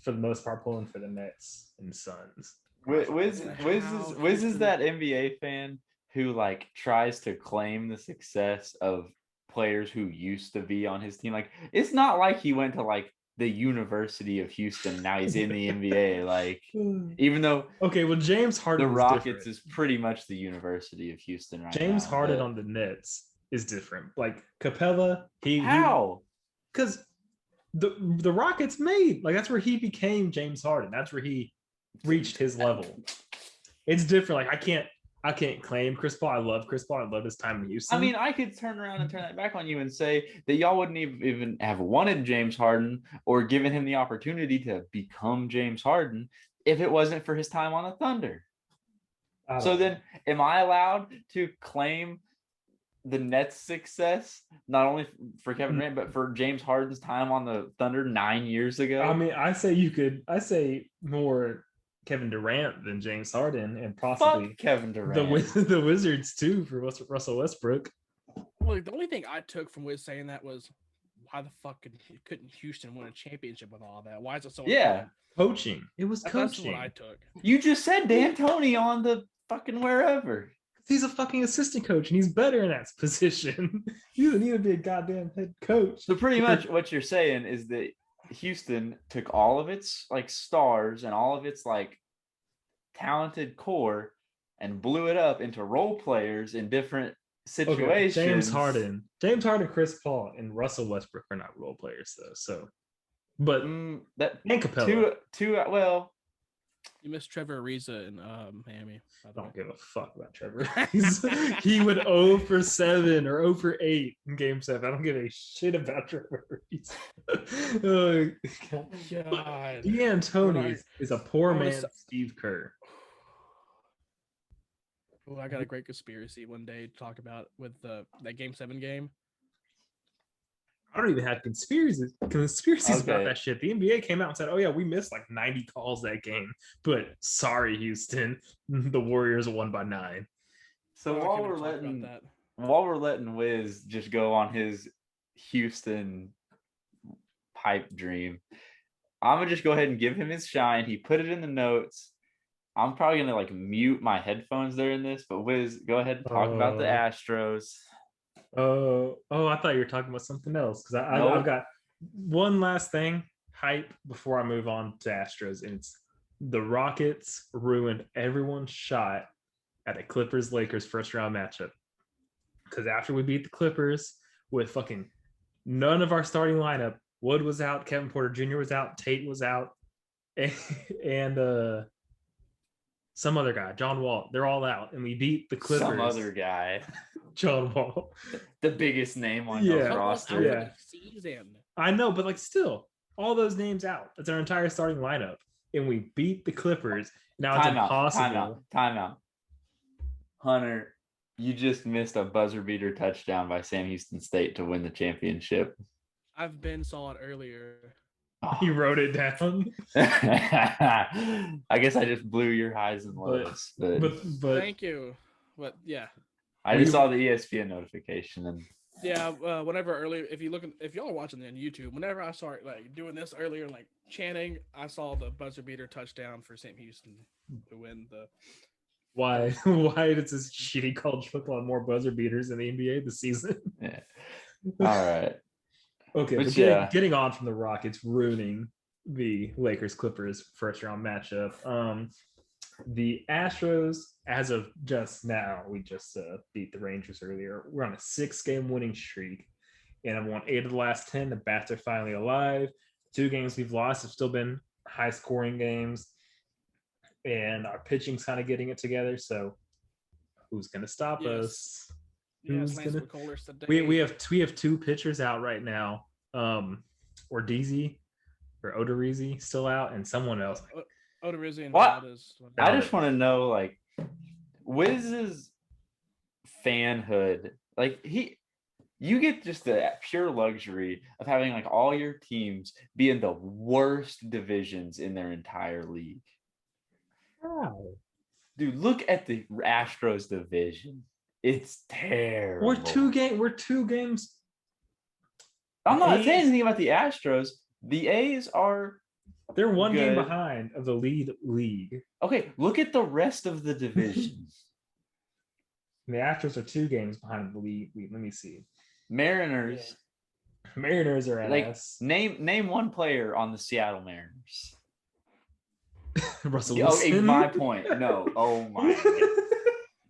for the most part, pulling for the Nets and Suns. Wiz is that NBA fan who like tries to claim the success of players who used to be on his team. Like, it's not like he went to like the University of Houston. Now he's in the NBA. Like, even though James Harden, the Rockets is pretty much the University of Houston right James now. Harden on the Nets is different. Like Capella, because the Rockets made that's where he became James Harden. That's where he reached his level. It's different. Like I can't claim Chris Paul. I love Chris Paul. I love his time in Houston. I mean, I could turn around and turn that back on you and say that y'all wouldn't even have wanted James Harden or given him the opportunity to become James Harden if it wasn't for his time on the Thunder. I So don't know. then, am I allowed to claim the Nets' success not only for Kevin Durant but for James Harden's time on the Thunder 9 years ago? I mean, I say you could. I say more Kevin Durant than James Harden, and possibly Fuck Kevin Durant. the Wizards too for Russell Westbrook. Well, the only thing I took from Wiz saying that was, why the fuck couldn't Houston win a championship with all that? Why is it so Yeah, important? Coaching. It was That's coaching. what I took. you just said D'Antoni on the fucking wherever. He's a fucking assistant coach, and he's better in that position. He doesn't need to be a goddamn head coach. So pretty much what you're saying is that Houston took all of its like stars and all of its like talented core and blew it up into role players in different situations. Okay, James Harden, Chris Paul, and Russell Westbrook are not role players though. So, but that and Capella. two well, You missed Trevor Ariza in Miami. I don't give a fuck about Trevor. He would 0 for 7 or 0 for 8 in Game 7. I don't give a shit about Trevor Ariza. Oh, God. D'Antoni is a poor I'm gonna man, s- Steve Kerr. Oh, I got a great conspiracy one day to talk about with that Game 7 game. I don't even have conspiracies about Okay. that shit. The NBA came out and said, "Oh yeah, we missed like 90 calls that game, but sorry, Houston, the Warriors won by 9." So Oh, I while can't we're even talk about letting that. Wiz just go on his Houston pipe dream, I'm gonna just go ahead and give him his shine. He put it in the notes. I'm probably gonna like mute my headphones during this, but Wiz, go ahead and talk about the Astros. Oh, I thought you were talking about something else because Nope. I've got one last thing hype before I move on to Astros, and it's the Rockets ruined everyone's shot at a Clippers Lakers first round matchup. Because after we beat the Clippers with fucking none of our starting lineup, Wood was out, Kevin Porter Jr. was out, Tate was out, and some other guy, John Wall. They're all out, and we beat the Clippers. Some other guy, John Wall, the biggest name on Yeah. your That was out roster. for Yeah. the season. I know, but like still, all those names out. That's our entire starting lineup, and we beat the Clippers. Now it's impossible. Time out. Hunter, you just missed a buzzer beater touchdown by Sam Houston State to win the championship. I've been saw it earlier. He wrote it down. I guess I just blew your highs and lows, but But Thank you. But yeah, I just saw the ESPN notification and yeah. Whenever earlier, if y'all are watching it on YouTube, whenever I start like doing this earlier, like chanting, I saw the buzzer beater touchdown for St. Houston to win the. why does this shitty college football have more buzzer beaters in the NBA this season? yeah. All right. Okay, but getting on from the Rockets ruining the Lakers Clippers first round matchup. The Astros, as of just now, we just beat the Rangers earlier. We're on a 6-game winning streak, and I've won 8 of the last 10. The Bats are finally alive. 2 games we've lost have still been high scoring games, and our pitching's kind of getting it together. So, who's gonna stop us? Yes, Who's Lance gonna- McCullers today. We have 2 pitchers out right now. Ordizi or Odorizzi still out, and someone else. Odorizzi and What? Valdez. I just want to know, like, Wiz's fanhood. Like, you get just the pure luxury of having like all your teams be in the worst divisions in their entire league. Wow. Dude, look at the Astros division. It's terrible. We're 2 games. I'm not A's- saying anything about the Astros. The A's are They're 1 game good. behind of the lead league. Okay. Look at the rest of the division. And the Astros are 2 games behind the lead. Let me see. Mariners. Mariners are Like, ass. name one player on the Seattle Mariners. Russell Oh, Wilson. my point. No. Oh my.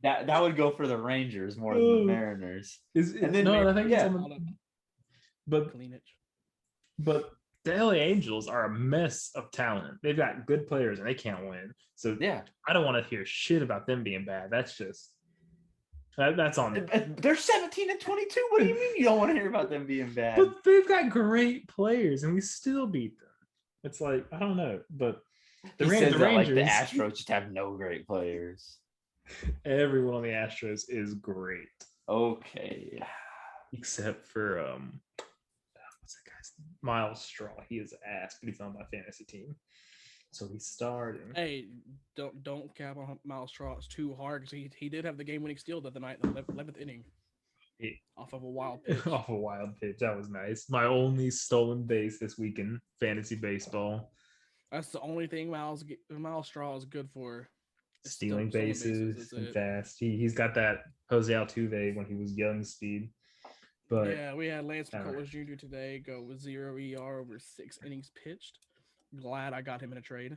God. That would go for the Rangers more than the Mariners. And then no, I think yeah. but Kalinic. But the LA Angels are a mess of talent. They've got good players and they can't win. So Yeah. I don't want to hear shit about them being bad. That's just that's on them. They're 17-22. What do you mean you don't want to hear about them being bad? But they've got great players and we still beat them. It's like, I don't know. But The Rangers, Rangers, like the Astros just have no great players. Everyone on the Astros is great, Okay. except for what's that guy's name? Miles Straw. He is ass, but he's on my fantasy team, so he's starting. Hey, don't cap on Miles Strauss too hard because he did have the game winning steal the other night in the 11th inning He- off of a wild pitch. Off a wild pitch. That was nice. My only stolen base this week in fantasy baseball. That's the only thing Miles Straw is good for. Is Stealing stolen bases That's and it. fast. He's got that Jose Altuve when he was young speed. But Yeah, we had Lance McCullers Jr. today go with 0 ER over 6 innings pitched. Glad I got him in a trade.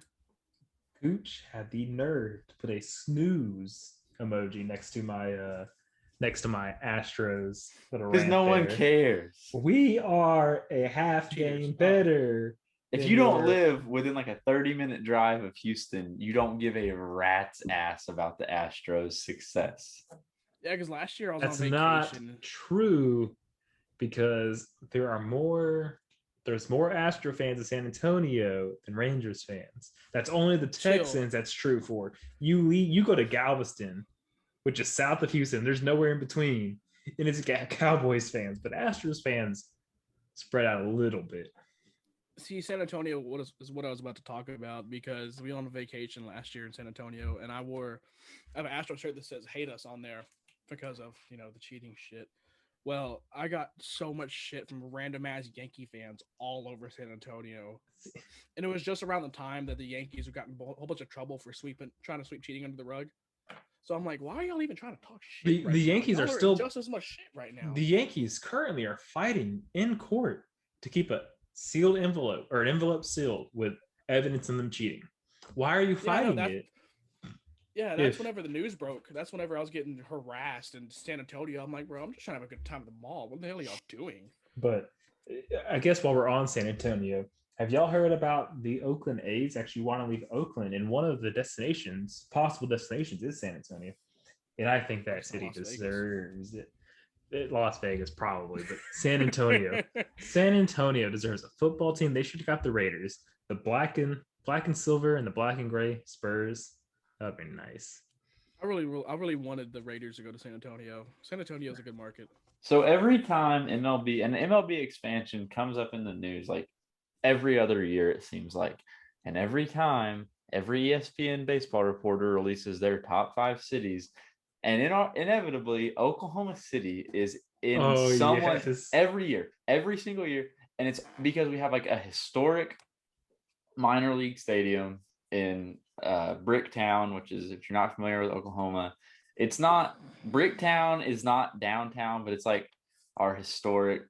Cooch had the nerve to put a snooze emoji next to my Astros little Because rant no one there. cares. We are a half Cheaters. game better. If than you don't your- live within like a 30-minute drive of Houston, you don't give a rat's ass about the Astros' success. Yeah, because last year I was That's on not vacation. true because there's more Astro fans in San Antonio than Rangers fans. That's only the Chill. Texans that's true for. You go to Galveston, which is south of Houston. There's nowhere in between. And it's Cowboys fans, but Astros fans spread out a little bit. See, San Antonio is what I was about to talk about because we went on vacation last year in San Antonio, and I have an Astro shirt that says "Hate Us" on there because of the cheating shit. Well, I got so much shit from random ass Yankee fans all over San Antonio, and it was just around the time that the Yankees have gotten a whole bunch of trouble for trying to sweep cheating under the rug. So I'm like, why are y'all even trying to talk shit? The Yankees Y'all are still just as much shit right now. The Yankees currently are fighting in court to keep a sealed envelope or an envelope sealed with evidence of them cheating. Why are you fighting it? Yeah, that's whenever the news broke. That's whenever I was getting harassed in San Antonio. I'm like, bro, I'm just trying to have a good time at the mall. What the hell are y'all doing? But I guess while we're on San Antonio, have y'all heard about the Oakland A's actually want to leave Oakland? And one of the possible destinations, is San Antonio. And I think that city deserves it. Las Vegas probably, but San Antonio. San Antonio deserves a football team. They should have got the Raiders, the black and silver and the black and gray Spurs. That'd be nice. I really wanted the Raiders to go to San Antonio. San Antonio is a good market. So every time MLB expansion comes up in the news, like every other year, it seems like, and every time every ESPN baseball reporter releases their top 5 cities, and inevitably Oklahoma City is in every year, every single year, and it's because we have like a historic minor league stadium in Bricktown, which is, if you're not familiar with Oklahoma, it's not, Bricktown is not downtown, but it's like our historic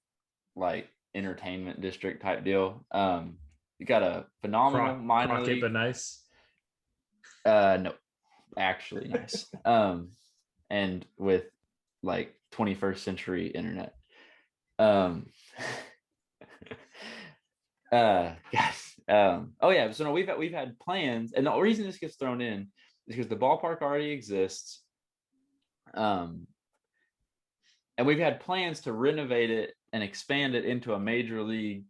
like entertainment district type deal. You got a phenomenal minor league, but nice. No, actually nice. And with like 21st century internet. Guys. Oh yeah, so no, we've had plans, and the reason this gets thrown in is because the ballpark already exists. And we've had plans to renovate it and expand it into a major league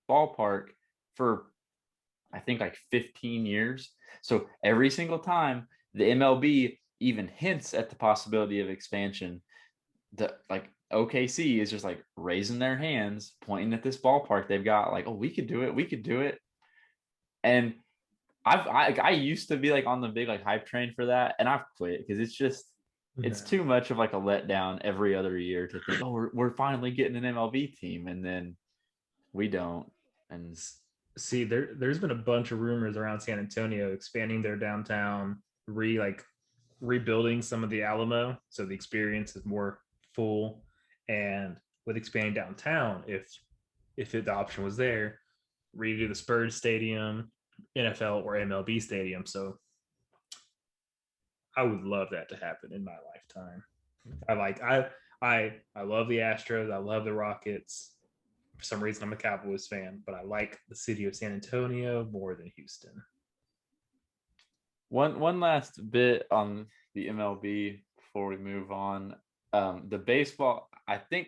ballpark for I think like 15 years. So every single time the MLB even hints at the possibility of expansion, the like OKC is just like raising their hands, pointing at this ballpark they've got, like, oh, we could do it. And I used to be like on the big like hype train for that, and I've quit because it's too much of like a letdown every other year to think, oh, we're finally getting an MLB team, and then we don't. And see, there's been a bunch of rumors around San Antonio expanding their downtown, rebuilding some of the Alamo, so the experience is more full. And with expanding downtown, if the option was there, redo the Spurs Stadium, NFL or MLB Stadium. So I would love that to happen in my lifetime. I love the Astros. I love the Rockets. For some reason, I'm a Cowboys fan, but I like the city of San Antonio more than Houston. One last bit on the MLB before we move on. The baseball, I can't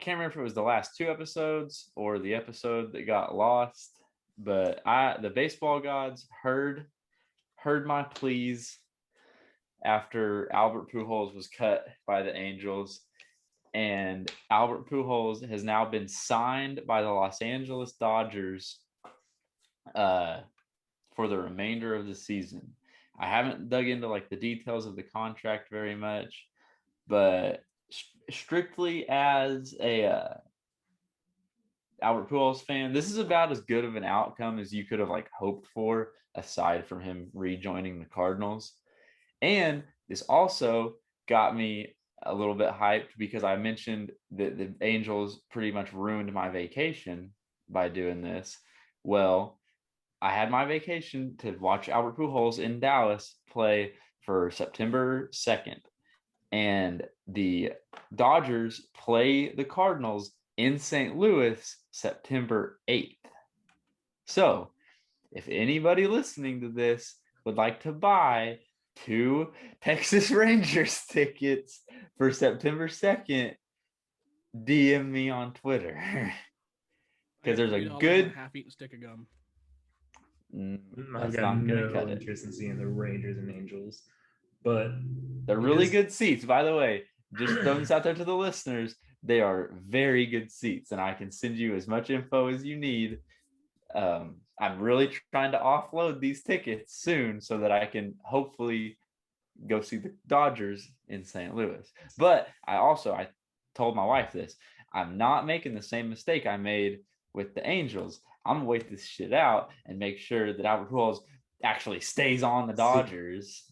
remember if it was the last 2 episodes or the episode that got lost, but the baseball gods heard my pleas, after Albert Pujols was cut by the Angels. And Albert Pujols has now been signed by the Los Angeles Dodgers for the remainder of the season. I haven't dug into like the details of the contract very much, but strictly as a Albert Pujols fan, this is about as good of an outcome as you could have like hoped for, aside from him rejoining the Cardinals. And this also got me a little bit hyped because I mentioned that the Angels pretty much ruined my vacation by doing this. Well, I had my vacation to watch Albert Pujols in Dallas play for September 2nd. And the Dodgers play the Cardinals in St. Louis September 8th. So if anybody listening to this would like to buy 2 Texas Rangers tickets for September 2nd, DM me on Twitter. Because there's a good half-eaten stick of gum. I've got no interest in seeing the Rangers and Angels, but they're really good seats, by the way. Just throwing this out there to the listeners. They are very good seats, and I can send you as much info as you need. I'm really trying to offload these tickets soon so that I can hopefully go see the Dodgers in St. Louis. But I told my wife this. I'm not making the same mistake I made with the Angels. I'm gonna wait this shit out and make sure that Albert Pujols actually stays on the Dodgers.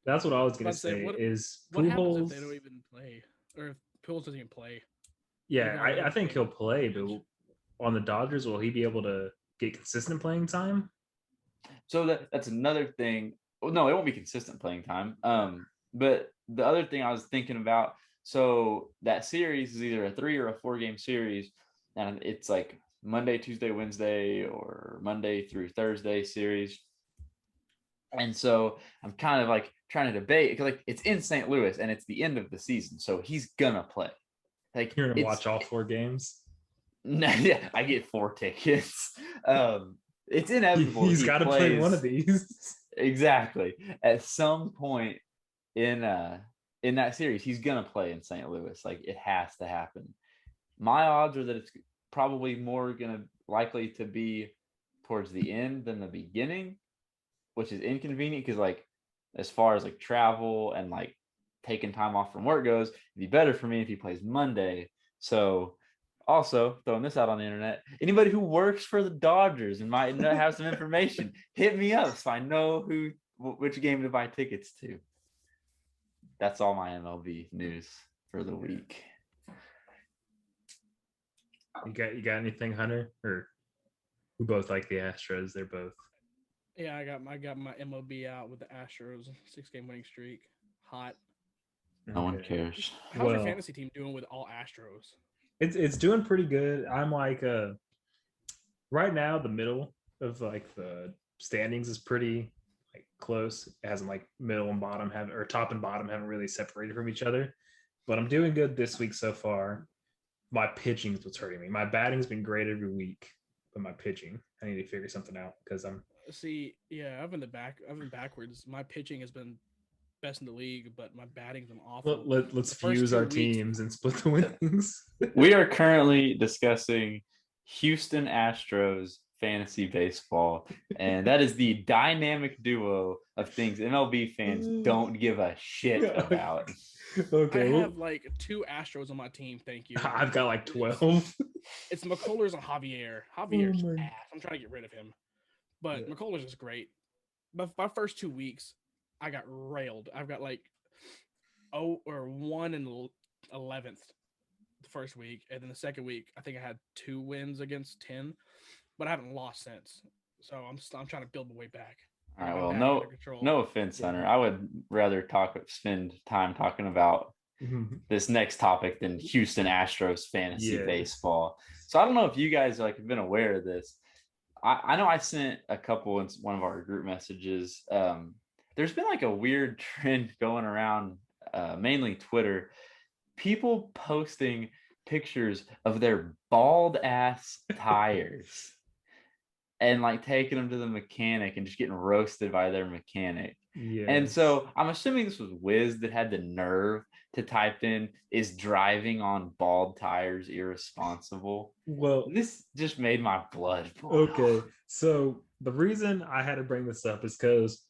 That's what I was gonna say. What happens if they don't even play, or if Pujols doesn't even play? Yeah, I think he'll play, but on the Dodgers, will he be able to get consistent playing time? So that's another thing. No, it won't be consistent playing time. But the other thing I was thinking about, so that series is either a 3 or a 4 game series, and it's like Monday, Tuesday, Wednesday, or Monday through Thursday series. And so I'm kind of like trying to debate because like it's in St. Louis and it's the end of the season, so he's gonna play. Like you're gonna watch all 4 games. Yeah, I get 4 tickets. It's inevitable. He's got to play one of these. Exactly. At some point in that series, he's gonna play in St. Louis. Like it has to happen. My odds are that it's probably more likely to be towards the end than the beginning, which is inconvenient because like as far as like travel and like taking time off from work goes, it'd be better for me if he plays Monday. So also throwing this out on the internet, anybody who works for the Dodgers and might have some information, hit me up so I know which game to buy tickets to. That's all my MLB news for the week. You got anything, Hunter? Or we both like the Astros. They're both. Yeah, I got my MLB out with the Astros 6-game winning streak. Hot. No one cares. How's your fantasy team doing with all Astros? It's doing pretty good. I'm like right now the middle of like the standings is pretty like close. It hasn't like middle and bottom or top and bottom haven't really separated from each other. But I'm doing good this week so far. My pitching is what's hurting me. My batting's been great every week, but my pitching, I need to figure something out because I'm. See, yeah, I've been backwards. My pitching has been best in the league, but my batting's been awful. Let's fuse our teams and split the winnings. We are currently discussing Houston Astros fantasy baseball, and that is the dynamic duo of things MLB fans don't give a shit about. Okay, I have like 2 Astros on my team. Thank you. I've got like 12. It's McCullers and Javier. Javier's ass. I'm trying to get rid of him, but McCullers is great. But my first 2 weeks, I got railed. I've got like 1 and 11th the first week, and then the second week I think I had 2 wins against 10, but I haven't lost since. So I'm trying to build my way back. All right. Well, no offense, Hunter. I would rather spend time talking about this next topic than Houston Astros fantasy baseball. So I don't know if you guys have been aware of this. I know I sent a couple in one of our group messages. There's been like a weird trend going around, mainly Twitter, people posting pictures of their bald ass tires. and like taking them to the mechanic and just getting roasted by their mechanic. Yeah. And so I'm assuming this was Wiz that had the nerve to type in, is driving on bald tires irresponsible? Well, This just made my blood boil. okay. So the reason I had to bring this up is because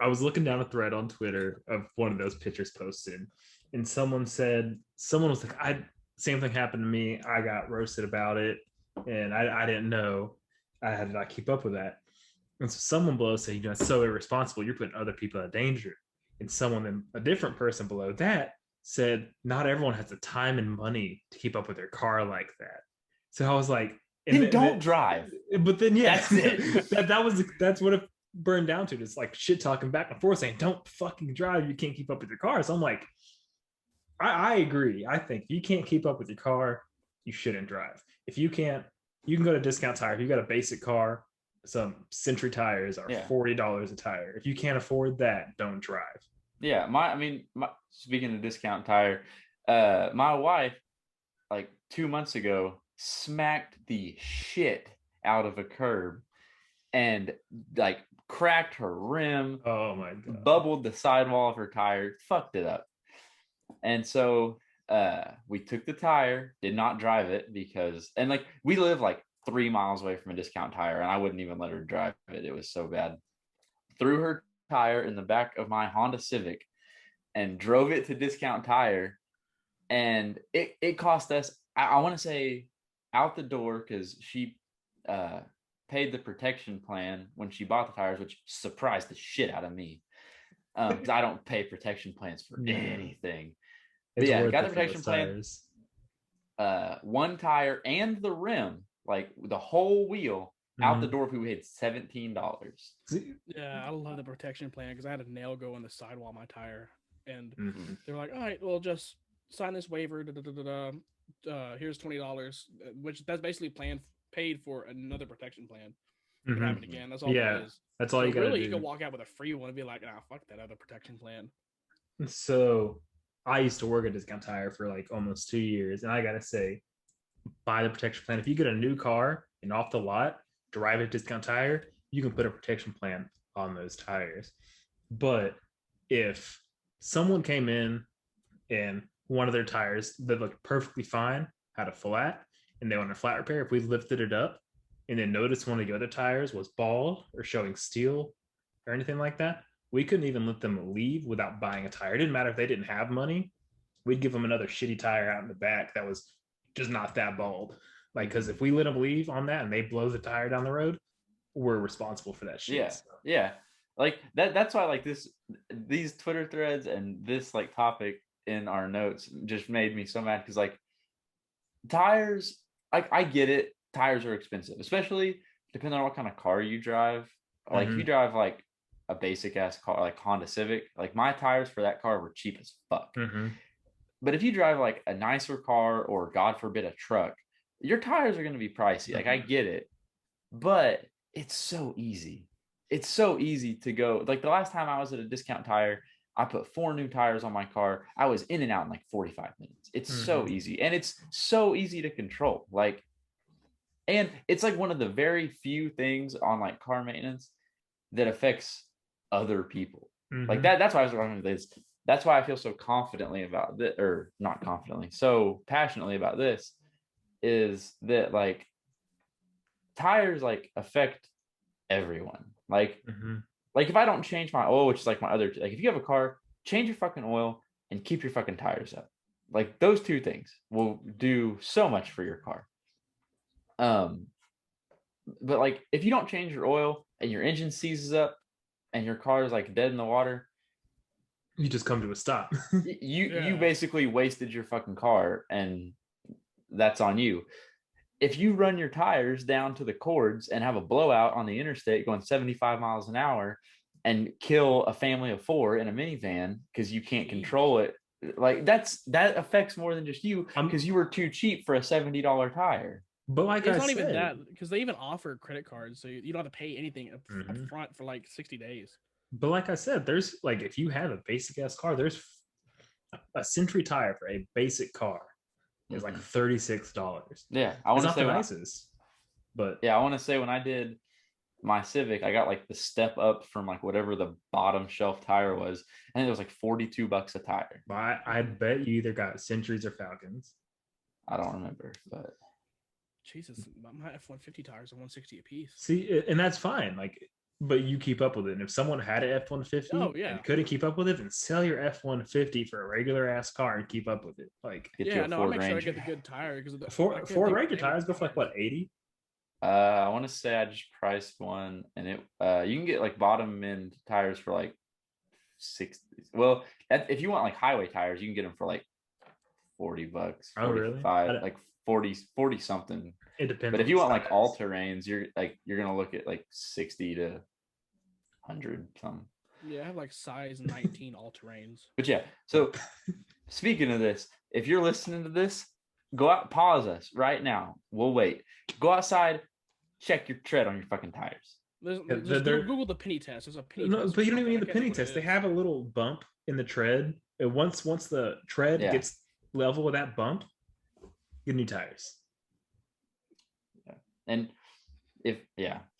I was looking down a thread on Twitter of one of those pictures posted, and someone was like, same thing happened to me. I got roasted about it, and I didn't know. I had to not keep up with that. And so someone below said, it's so irresponsible. You're putting other people in danger. And a different person below that said, not everyone has the time and money to keep up with their car like that. So I was like, then don't drive. But then, yeah, that's it. that's what it burned down to. It's like shit talking back and forth saying, don't fucking drive. You can't keep up with your car. So I'm like, I agree. I think if you can't keep up with your car, you shouldn't drive. If you can't, you can go to Discount Tire. If you got a basic car, some Century tires are $40 a tire. If you can't afford that, don't drive. Yeah, speaking of Discount Tire, my wife, like 2 months ago, smacked the shit out of a curb and like cracked her rim. Oh my god! Bubbled the sidewall of her tire, fucked it up. And so we took the tire, did not drive it because, and like we live like 3 miles away from a Discount Tire, and I wouldn't even let her drive it. It was so bad. Threw her tire in the back of my Honda Civic and drove it to Discount Tire, and it cost us, I want to say, out the door, because she paid the protection plan when she bought the tires, which surprised the shit out of me, because I don't pay protection plans for anything. But yeah, got the protection plan. One tire and the rim, like the whole wheel, out the door. We paid $17. Yeah, I love the protection plan because I had a nail go in the sidewall of my tire, and they were like, "All right, well, just sign this waiver. Here's $20," which that's basically paid for another protection plan. It happened again. That's all. Yeah, it is. That's all. So you got. Really, you can walk out with a free one and be like, "Nah, fuck that other protection plan." So I used to work at Discount Tire for like almost 2 years, and I gotta say, buy the protection plan. If you get a new car and off the lot, drive a Discount Tire, you can put a protection plan on those tires. But if someone came in and one of their tires that looked perfectly fine had a flat and they wanted a flat repair, if we lifted it up and then noticed one of the other tires was bald or showing steel or anything like that, we couldn't even let them leave without buying a tire. It didn't matter if they didn't have money. We'd give them another shitty tire out in the back that was just not that bald. Like, because if we let them leave on that and they blow the tire down the road, we're responsible for that shit. Yeah, so. Yeah. Like that's why like these Twitter threads and this like topic in our notes just made me so mad, because like tires, I get it. Tires are expensive, especially depending on what kind of car you drive. Like if you drive like a basic ass car, like Honda Civic, like my tires for that car were cheap as fuck. But if you drive like a nicer car, or God forbid a truck, your tires are going to be pricey. Like I get it, but it's so easy. It's so easy to go. Like the last time I was at a Discount Tire, I put 4 new tires on my car. I was in and out in like 45 minutes. It's so easy, and it's so easy to control. Like, and it's like one of the very few things on like car maintenance that affects other people. Like that's why I was talking about this. That's why I feel so confidently about this, or not confidently, so passionately about this, is that like tires like affect everyone. Like if I don't change my oil, which is like my other, like if you have a car, change your fucking oil and keep your fucking tires up. Like those two things will do so much for your car. But like if you don't change your oil and your engine seizes up and your car is like dead in the water, you just come to a stop. You basically wasted your fucking car, and that's on you. If you run your tires down to the cords and have a blowout on the interstate going 75 miles an hour and kill a family of 4 in a minivan because you can't control it, like that affects more than just you, because you were too cheap for a $70 tire. But like it's not even that, because they even offer credit cards, so you don't have to pay anything up front for like 60 days. But like I said, there's like, if you have a basic ass car, there's a Century tire for a basic car is like $36. Yeah, I want to say But Yeah, I want to say when I did my Civic, I got like the step up from like whatever the bottom shelf tire was, and it was like $42 a tire. I bet you either got Centuries or Falcons. I don't remember, but Jesus, my F-150 tires are 160 a piece. See, and that's fine. Like, but you keep up with it. And if someone had an F-150 Oh, yeah. and couldn't keep up with it, then sell your F-150 for a regular ass car and keep up with it. Like, get you Yeah, a no, I Ford make sure I Ranger. get the good tire because Ford Ranger tires go for like what, 80? I want to say I just priced one, and it you can get like bottom end tires for like 60. Well, if you want like highway tires, you can get them for like $40, Oh, really? 45, like 40 something. It depends. But if on you the want like size. all terrains, you're gonna look at like 60 to 100 something. Yeah, I have like size 19 all terrains. But yeah, so speaking of this, if you're listening to this, go out, pause us right now. We'll wait. Go outside, check your tread on your fucking tires. Just Google the penny test. There's a penny No, test. but you don't even need the I can't penny think what it test. They is. have a little bump in the tread. And once the tread Yeah. gets level with that bump, get new tires. And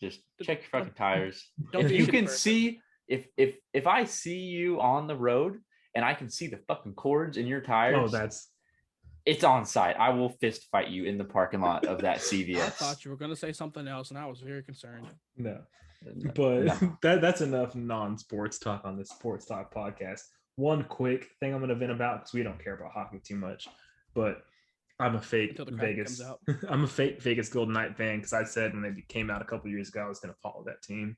just check your fucking tires. Don't If be a you shitty can person. see, if I see you on the road and I can see the fucking cords in your tires, Oh, that's it's on site. I will fist fight you in the parking lot of that I CVS. thought you were gonna say something else, and I was very concerned. no. But No. that's enough non-sports talk on this Sports Talk podcast. One quick thing I'm going to vent about because we don't care about hockey too much, but I'm a fake Until the crack Vegas. comes out. I'm a fake Vegas Golden Knight fan because I said when they came out a couple years ago I was going to follow that team.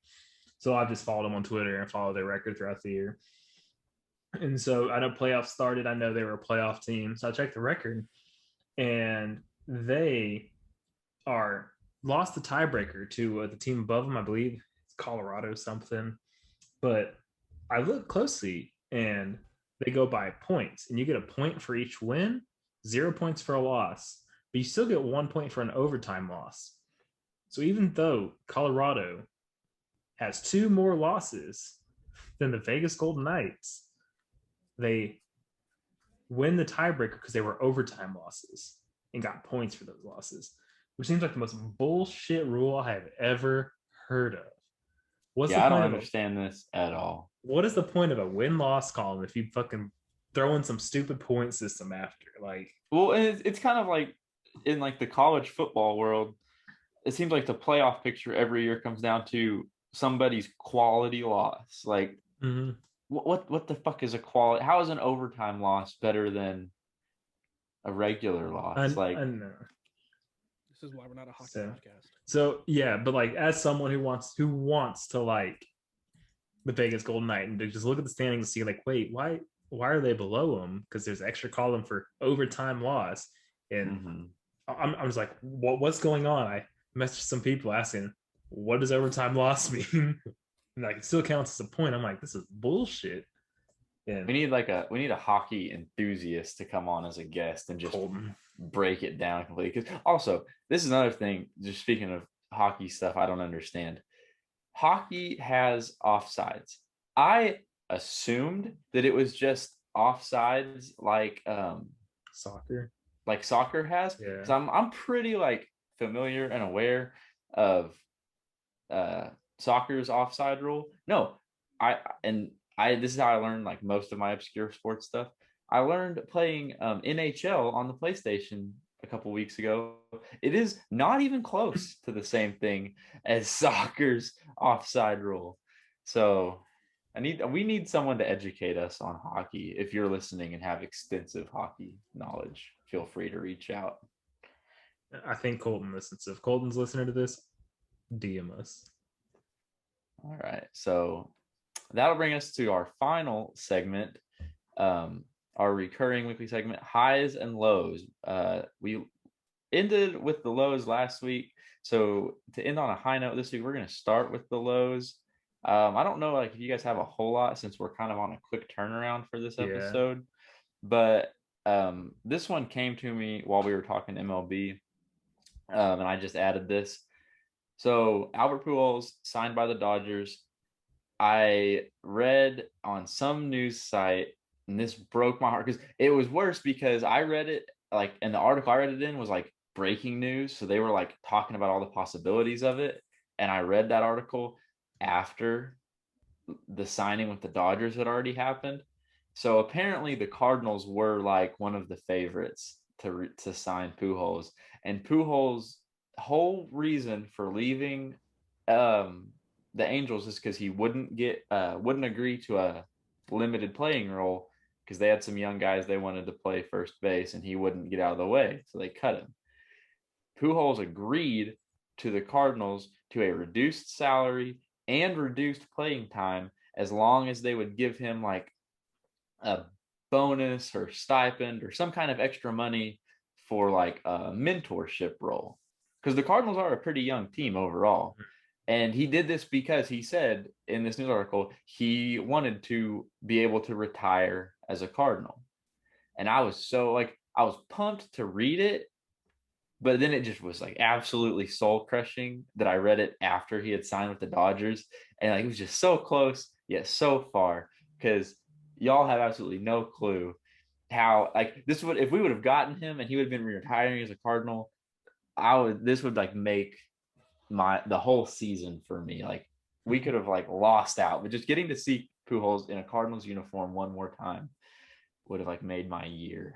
So I've just followed them on Twitter and followed their record throughout the year. And so I know playoffs started. I know they were a playoff team. So I checked the record, and they are lost the tiebreaker to the team above them. I believe it's Colorado something. But I look closely, and they go by points, and you get a point for each win, 0 points for a loss, but you still get 1 point for an overtime loss. So even though Colorado has 2 more losses than the Vegas Golden Knights, they win the tiebreaker because they were overtime losses and got points for those losses, which seems like the most bullshit rule I have ever heard of. What's the I point don't of understand this at all. what is the point of a win-loss column if you fucking throw in some stupid point system after? Like, Well, and it's kind of like in like the college football world, it seems like the playoff picture every year comes down to somebody's quality loss. Like, what the fuck is a quality? How is an overtime loss better than a regular loss? I know. This is why we're not a hockey podcast. So yeah, but like as someone who wants to like the Vegas Golden Knight and to just look at the standings and see like, wait, why are they below them? Because there's extra column for overtime loss, and I'm just like, what's going on? I messaged some people asking, what does overtime loss mean? And like it still counts as a point. I'm like, this is bullshit. And we need a hockey enthusiast to come on as a guest and just Colton. break it down completely. Because also, this is another thing. Just speaking of hockey stuff, I don't understand. Hockey has offsides. I assumed that it was just offsides like soccer has. Yeah. So I'm pretty like familiar and aware of soccer's offside rule. No, this is how I learned like most of my obscure sports stuff. I learned playing NHL on the PlayStation a couple weeks ago. It is not even close to the same thing as soccer's offside rule. So we need someone to educate us on hockey. If you're listening and have extensive hockey knowledge, feel free to reach out. I think Colton listens. So if Colton's listening to this, DM us. All right. So that'll bring us to our final segment, our recurring weekly segment, highs and lows. We ended with the lows last week. So to end on a high note this week, we're going to start with the lows. I don't know like if you guys have a whole lot since we're kind of on a quick turnaround for this episode, but this one came to me while we were talking MLB, and I just added this. So Albert Pujols signed by the Dodgers. I read on some news site, and this broke my heart because it was worse because I read it like, and the article I read it in was like breaking news. So they were like talking about all the possibilities of it. And I read that article after the signing with the Dodgers had already happened. So apparently the Cardinals were like one of the favorites to sign Pujols. And Pujols' whole reason for leaving the Angels is because he wouldn't agree to a limited playing role because they had some young guys they wanted to play first base and he wouldn't get out of the way, so they cut him. Pujols agreed to the Cardinals to a reduced salary and reduced playing time as long as they would give him like a bonus or stipend or some kind of extra money for like a mentorship role, because the Cardinals are a pretty young team overall. And he did this because he said in this news article he wanted to be able to retire as a Cardinal. And I was pumped to read it, but then it just was like absolutely soul crushing that I read it after he had signed with the Dodgers. And like it was just so close yet so far, because y'all have absolutely no clue how like this would, if we would have gotten him and he would have been retiring as a Cardinal, this would like make the whole season for me. Like we could have like lost out, but just getting to see Pujols in a Cardinals uniform one more time would have like made my year.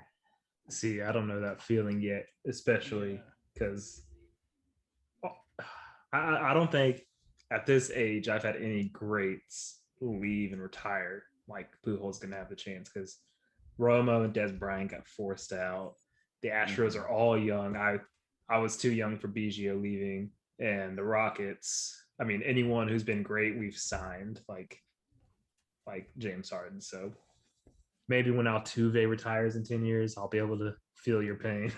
See, I don't know that feeling yet, especially because I don't think at this age I've had any greats leave and retire like Pujols gonna have the chance, because Romo and Des Bryant got forced out. The Astros are all young. I was too young for Biggio leaving, and the Rockets. I mean, anyone who's been great, we've signed like James Harden. So maybe when Altuve retires in 10 years, I'll be able to feel your pain.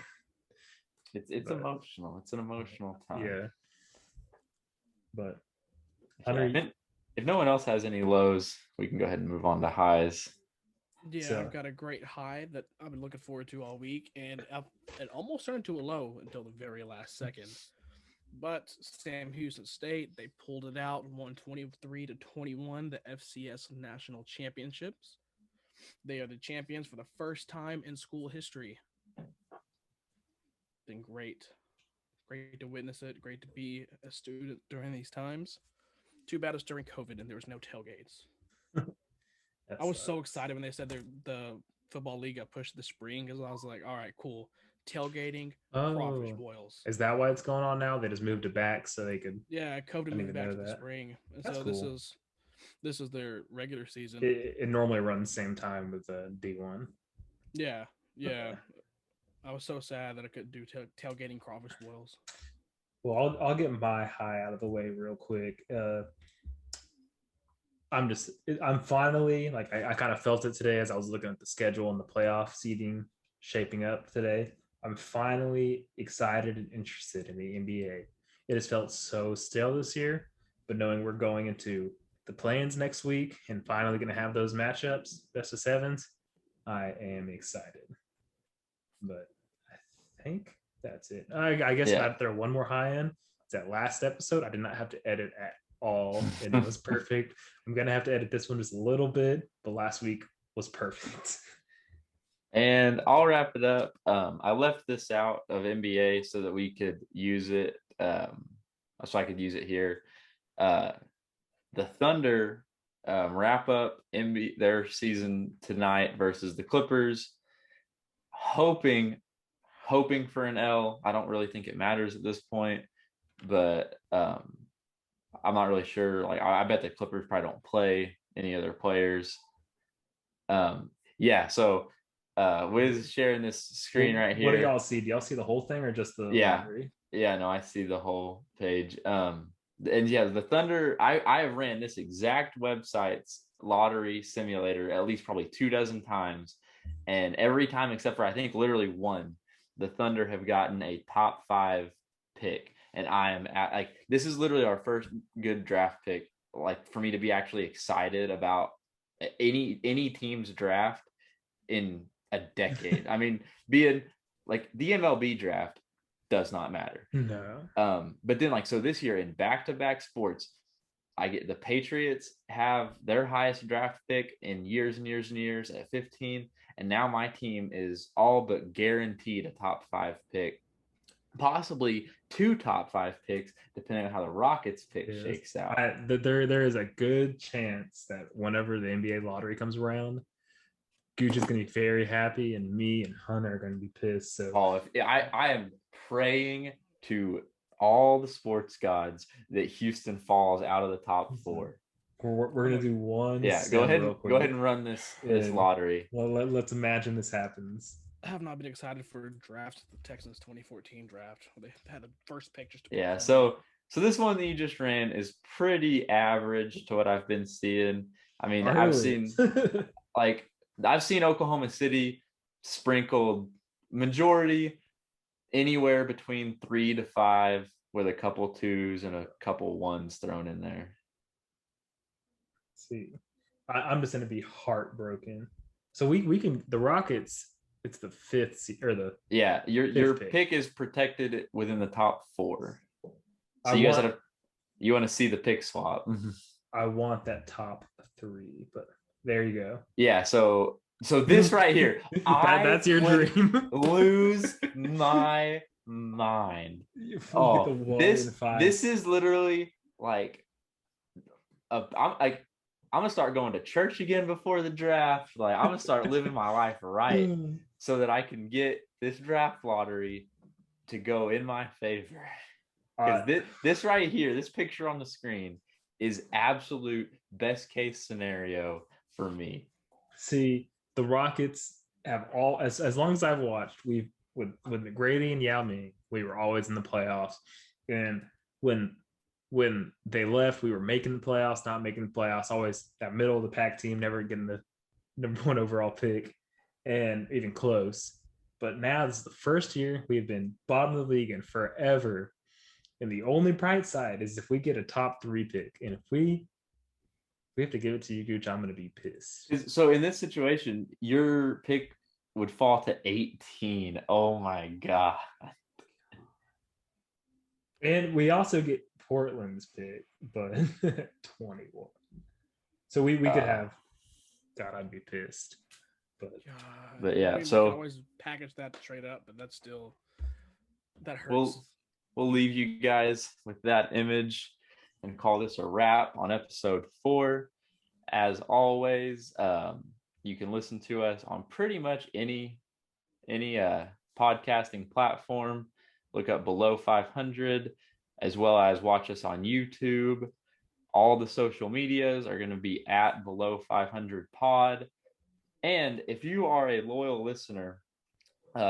It's emotional. It's an emotional time. Yeah. But if no one else has any lows, we can go ahead and move on to highs. Yeah, So- I've got a great high that I've been looking forward to all week, and it almost turned into a low until the very last second. But Sam Houston State, they pulled it out and won 23-21, the FCS National Championships. They are the champions for the first time in school history. Been great. Great to witness it. Great to be a student during these times. Too bad it's during COVID and there was no tailgates. I was so excited when they said the football league got pushed to the spring, because I was like, all right, cool. Tailgating, crawfish boils. Is that why it's going on now? They just moved it back so they could. Yeah, COVID didn't moved even back know to the that. spring, and That's so cool. this is their regular season. It normally runs the same time with D1. Yeah. Okay. I was so sad that I couldn't do tailgating crawfish boils. Well, I'll get my high out of the way real quick. I'm finally like I kind of felt it today as I was looking at the schedule and the playoff seeding shaping up today. I'm finally excited and interested in the NBA. It has felt so stale this year, but knowing we're going into the play-ins next week and finally going to have those matchups, best of sevens, I am excited. But I think that's it. I guess if I throw one more high in, it's that last episode. I did not have to edit at all, and it was perfect. I'm gonna have to edit this one just a little bit, but last week was perfect. And I'll wrap it up. I left this out of NBA so that we could use it, so I could use it here. The Thunder wrap up their season tonight versus the Clippers, hoping for an L. I don't really think it matters at this point, but I'm not really sure. Like I bet the Clippers probably don't play any other players. Yeah, so Wiz sharing this screen right here. What do y'all see? Do y'all see the whole thing or just the lottery? Yeah, no, I see the whole page. And yeah, the Thunder, I have ran this exact website's lottery simulator at least probably 24 times. And every time except for I think literally one, the Thunder have gotten a top 5 pick. And I am like, this is literally our first good draft pick, like for me to be actually excited about any team's draft in a decade. I mean, being like the MLB draft does not matter. No. But then like, so this year in back-to-back sports, I get the Patriots have their highest draft pick in years and years and years at 15. And now my team is all but guaranteed a top 5 pick. possibly 2 top 5 picks, depending on how the Rockets pick Yes. shakes out. There is a good chance that whenever the NBA lottery comes around, Gooch is going to be very happy, and me and Hunter are going to be pissed. So, I am praying to all the sports gods that Houston falls out of the top 4. we're going to do one. Yeah, go ahead and run this lottery. Well, let's imagine this happens. I have not been excited for drafts. The Texans 2014 draft. They had the first pick just. Yeah, so this one that you just ran is pretty average to what I've been seeing. I mean, I've seen Oklahoma City sprinkled majority anywhere between 3 to 5 with a couple 2s and a couple 1s thrown in there. Let's see, I'm just going to be heartbroken. So we can, the Rockets, it's the 5th or the your pick is protected within the top 4. So you want to see the pick swap. I want that top 3, but there you go. Yeah, so this right here, that's your dream. Lose my mind. This is literally like I'm gonna start going to church again before the draft. Like, I'm gonna start living my life right so that I can get this draft lottery to go in my favor. Because this right here, this picture on the screen, is absolute best case scenario for me. See, the Rockets have all, as long as I've watched, we've with McGrady and Yao Ming, we were always in the playoffs. And when they left, we were making the playoffs, not making the playoffs, always that middle of the pack team, never getting the number 1 overall pick, and even close. But now this is the first year we've been bottom of the league in forever. And the only bright side is if we get a top 3 pick. And if we have to give it to you, Gooch, I'm going to be pissed. So in this situation, your pick would fall to 18. Oh my God. And we also get Portland's pick, but 21. So we could have, God, I'd be pissed. But yeah, I mean, so we can always package that trade up, but that's still, that hurts. We'll leave you guys with that image and call this a wrap on episode 4. As always, you can listen to us on pretty much any podcasting platform. Look up Below 500, as well as watch us on YouTube. All the social medias are going to be at Below 500 Pod. And if you are a loyal listener,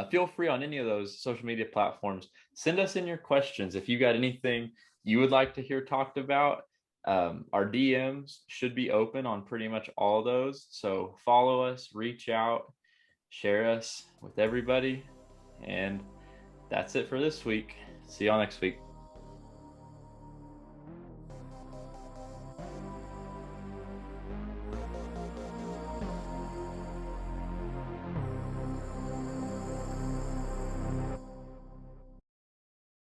feel free on any of those social media platforms. Send us in your questions. If you got anything you would like to hear talked about, our DMs should be open on pretty much all those. So follow us, reach out, share us with everybody. And that's it for this week. See y'all next week.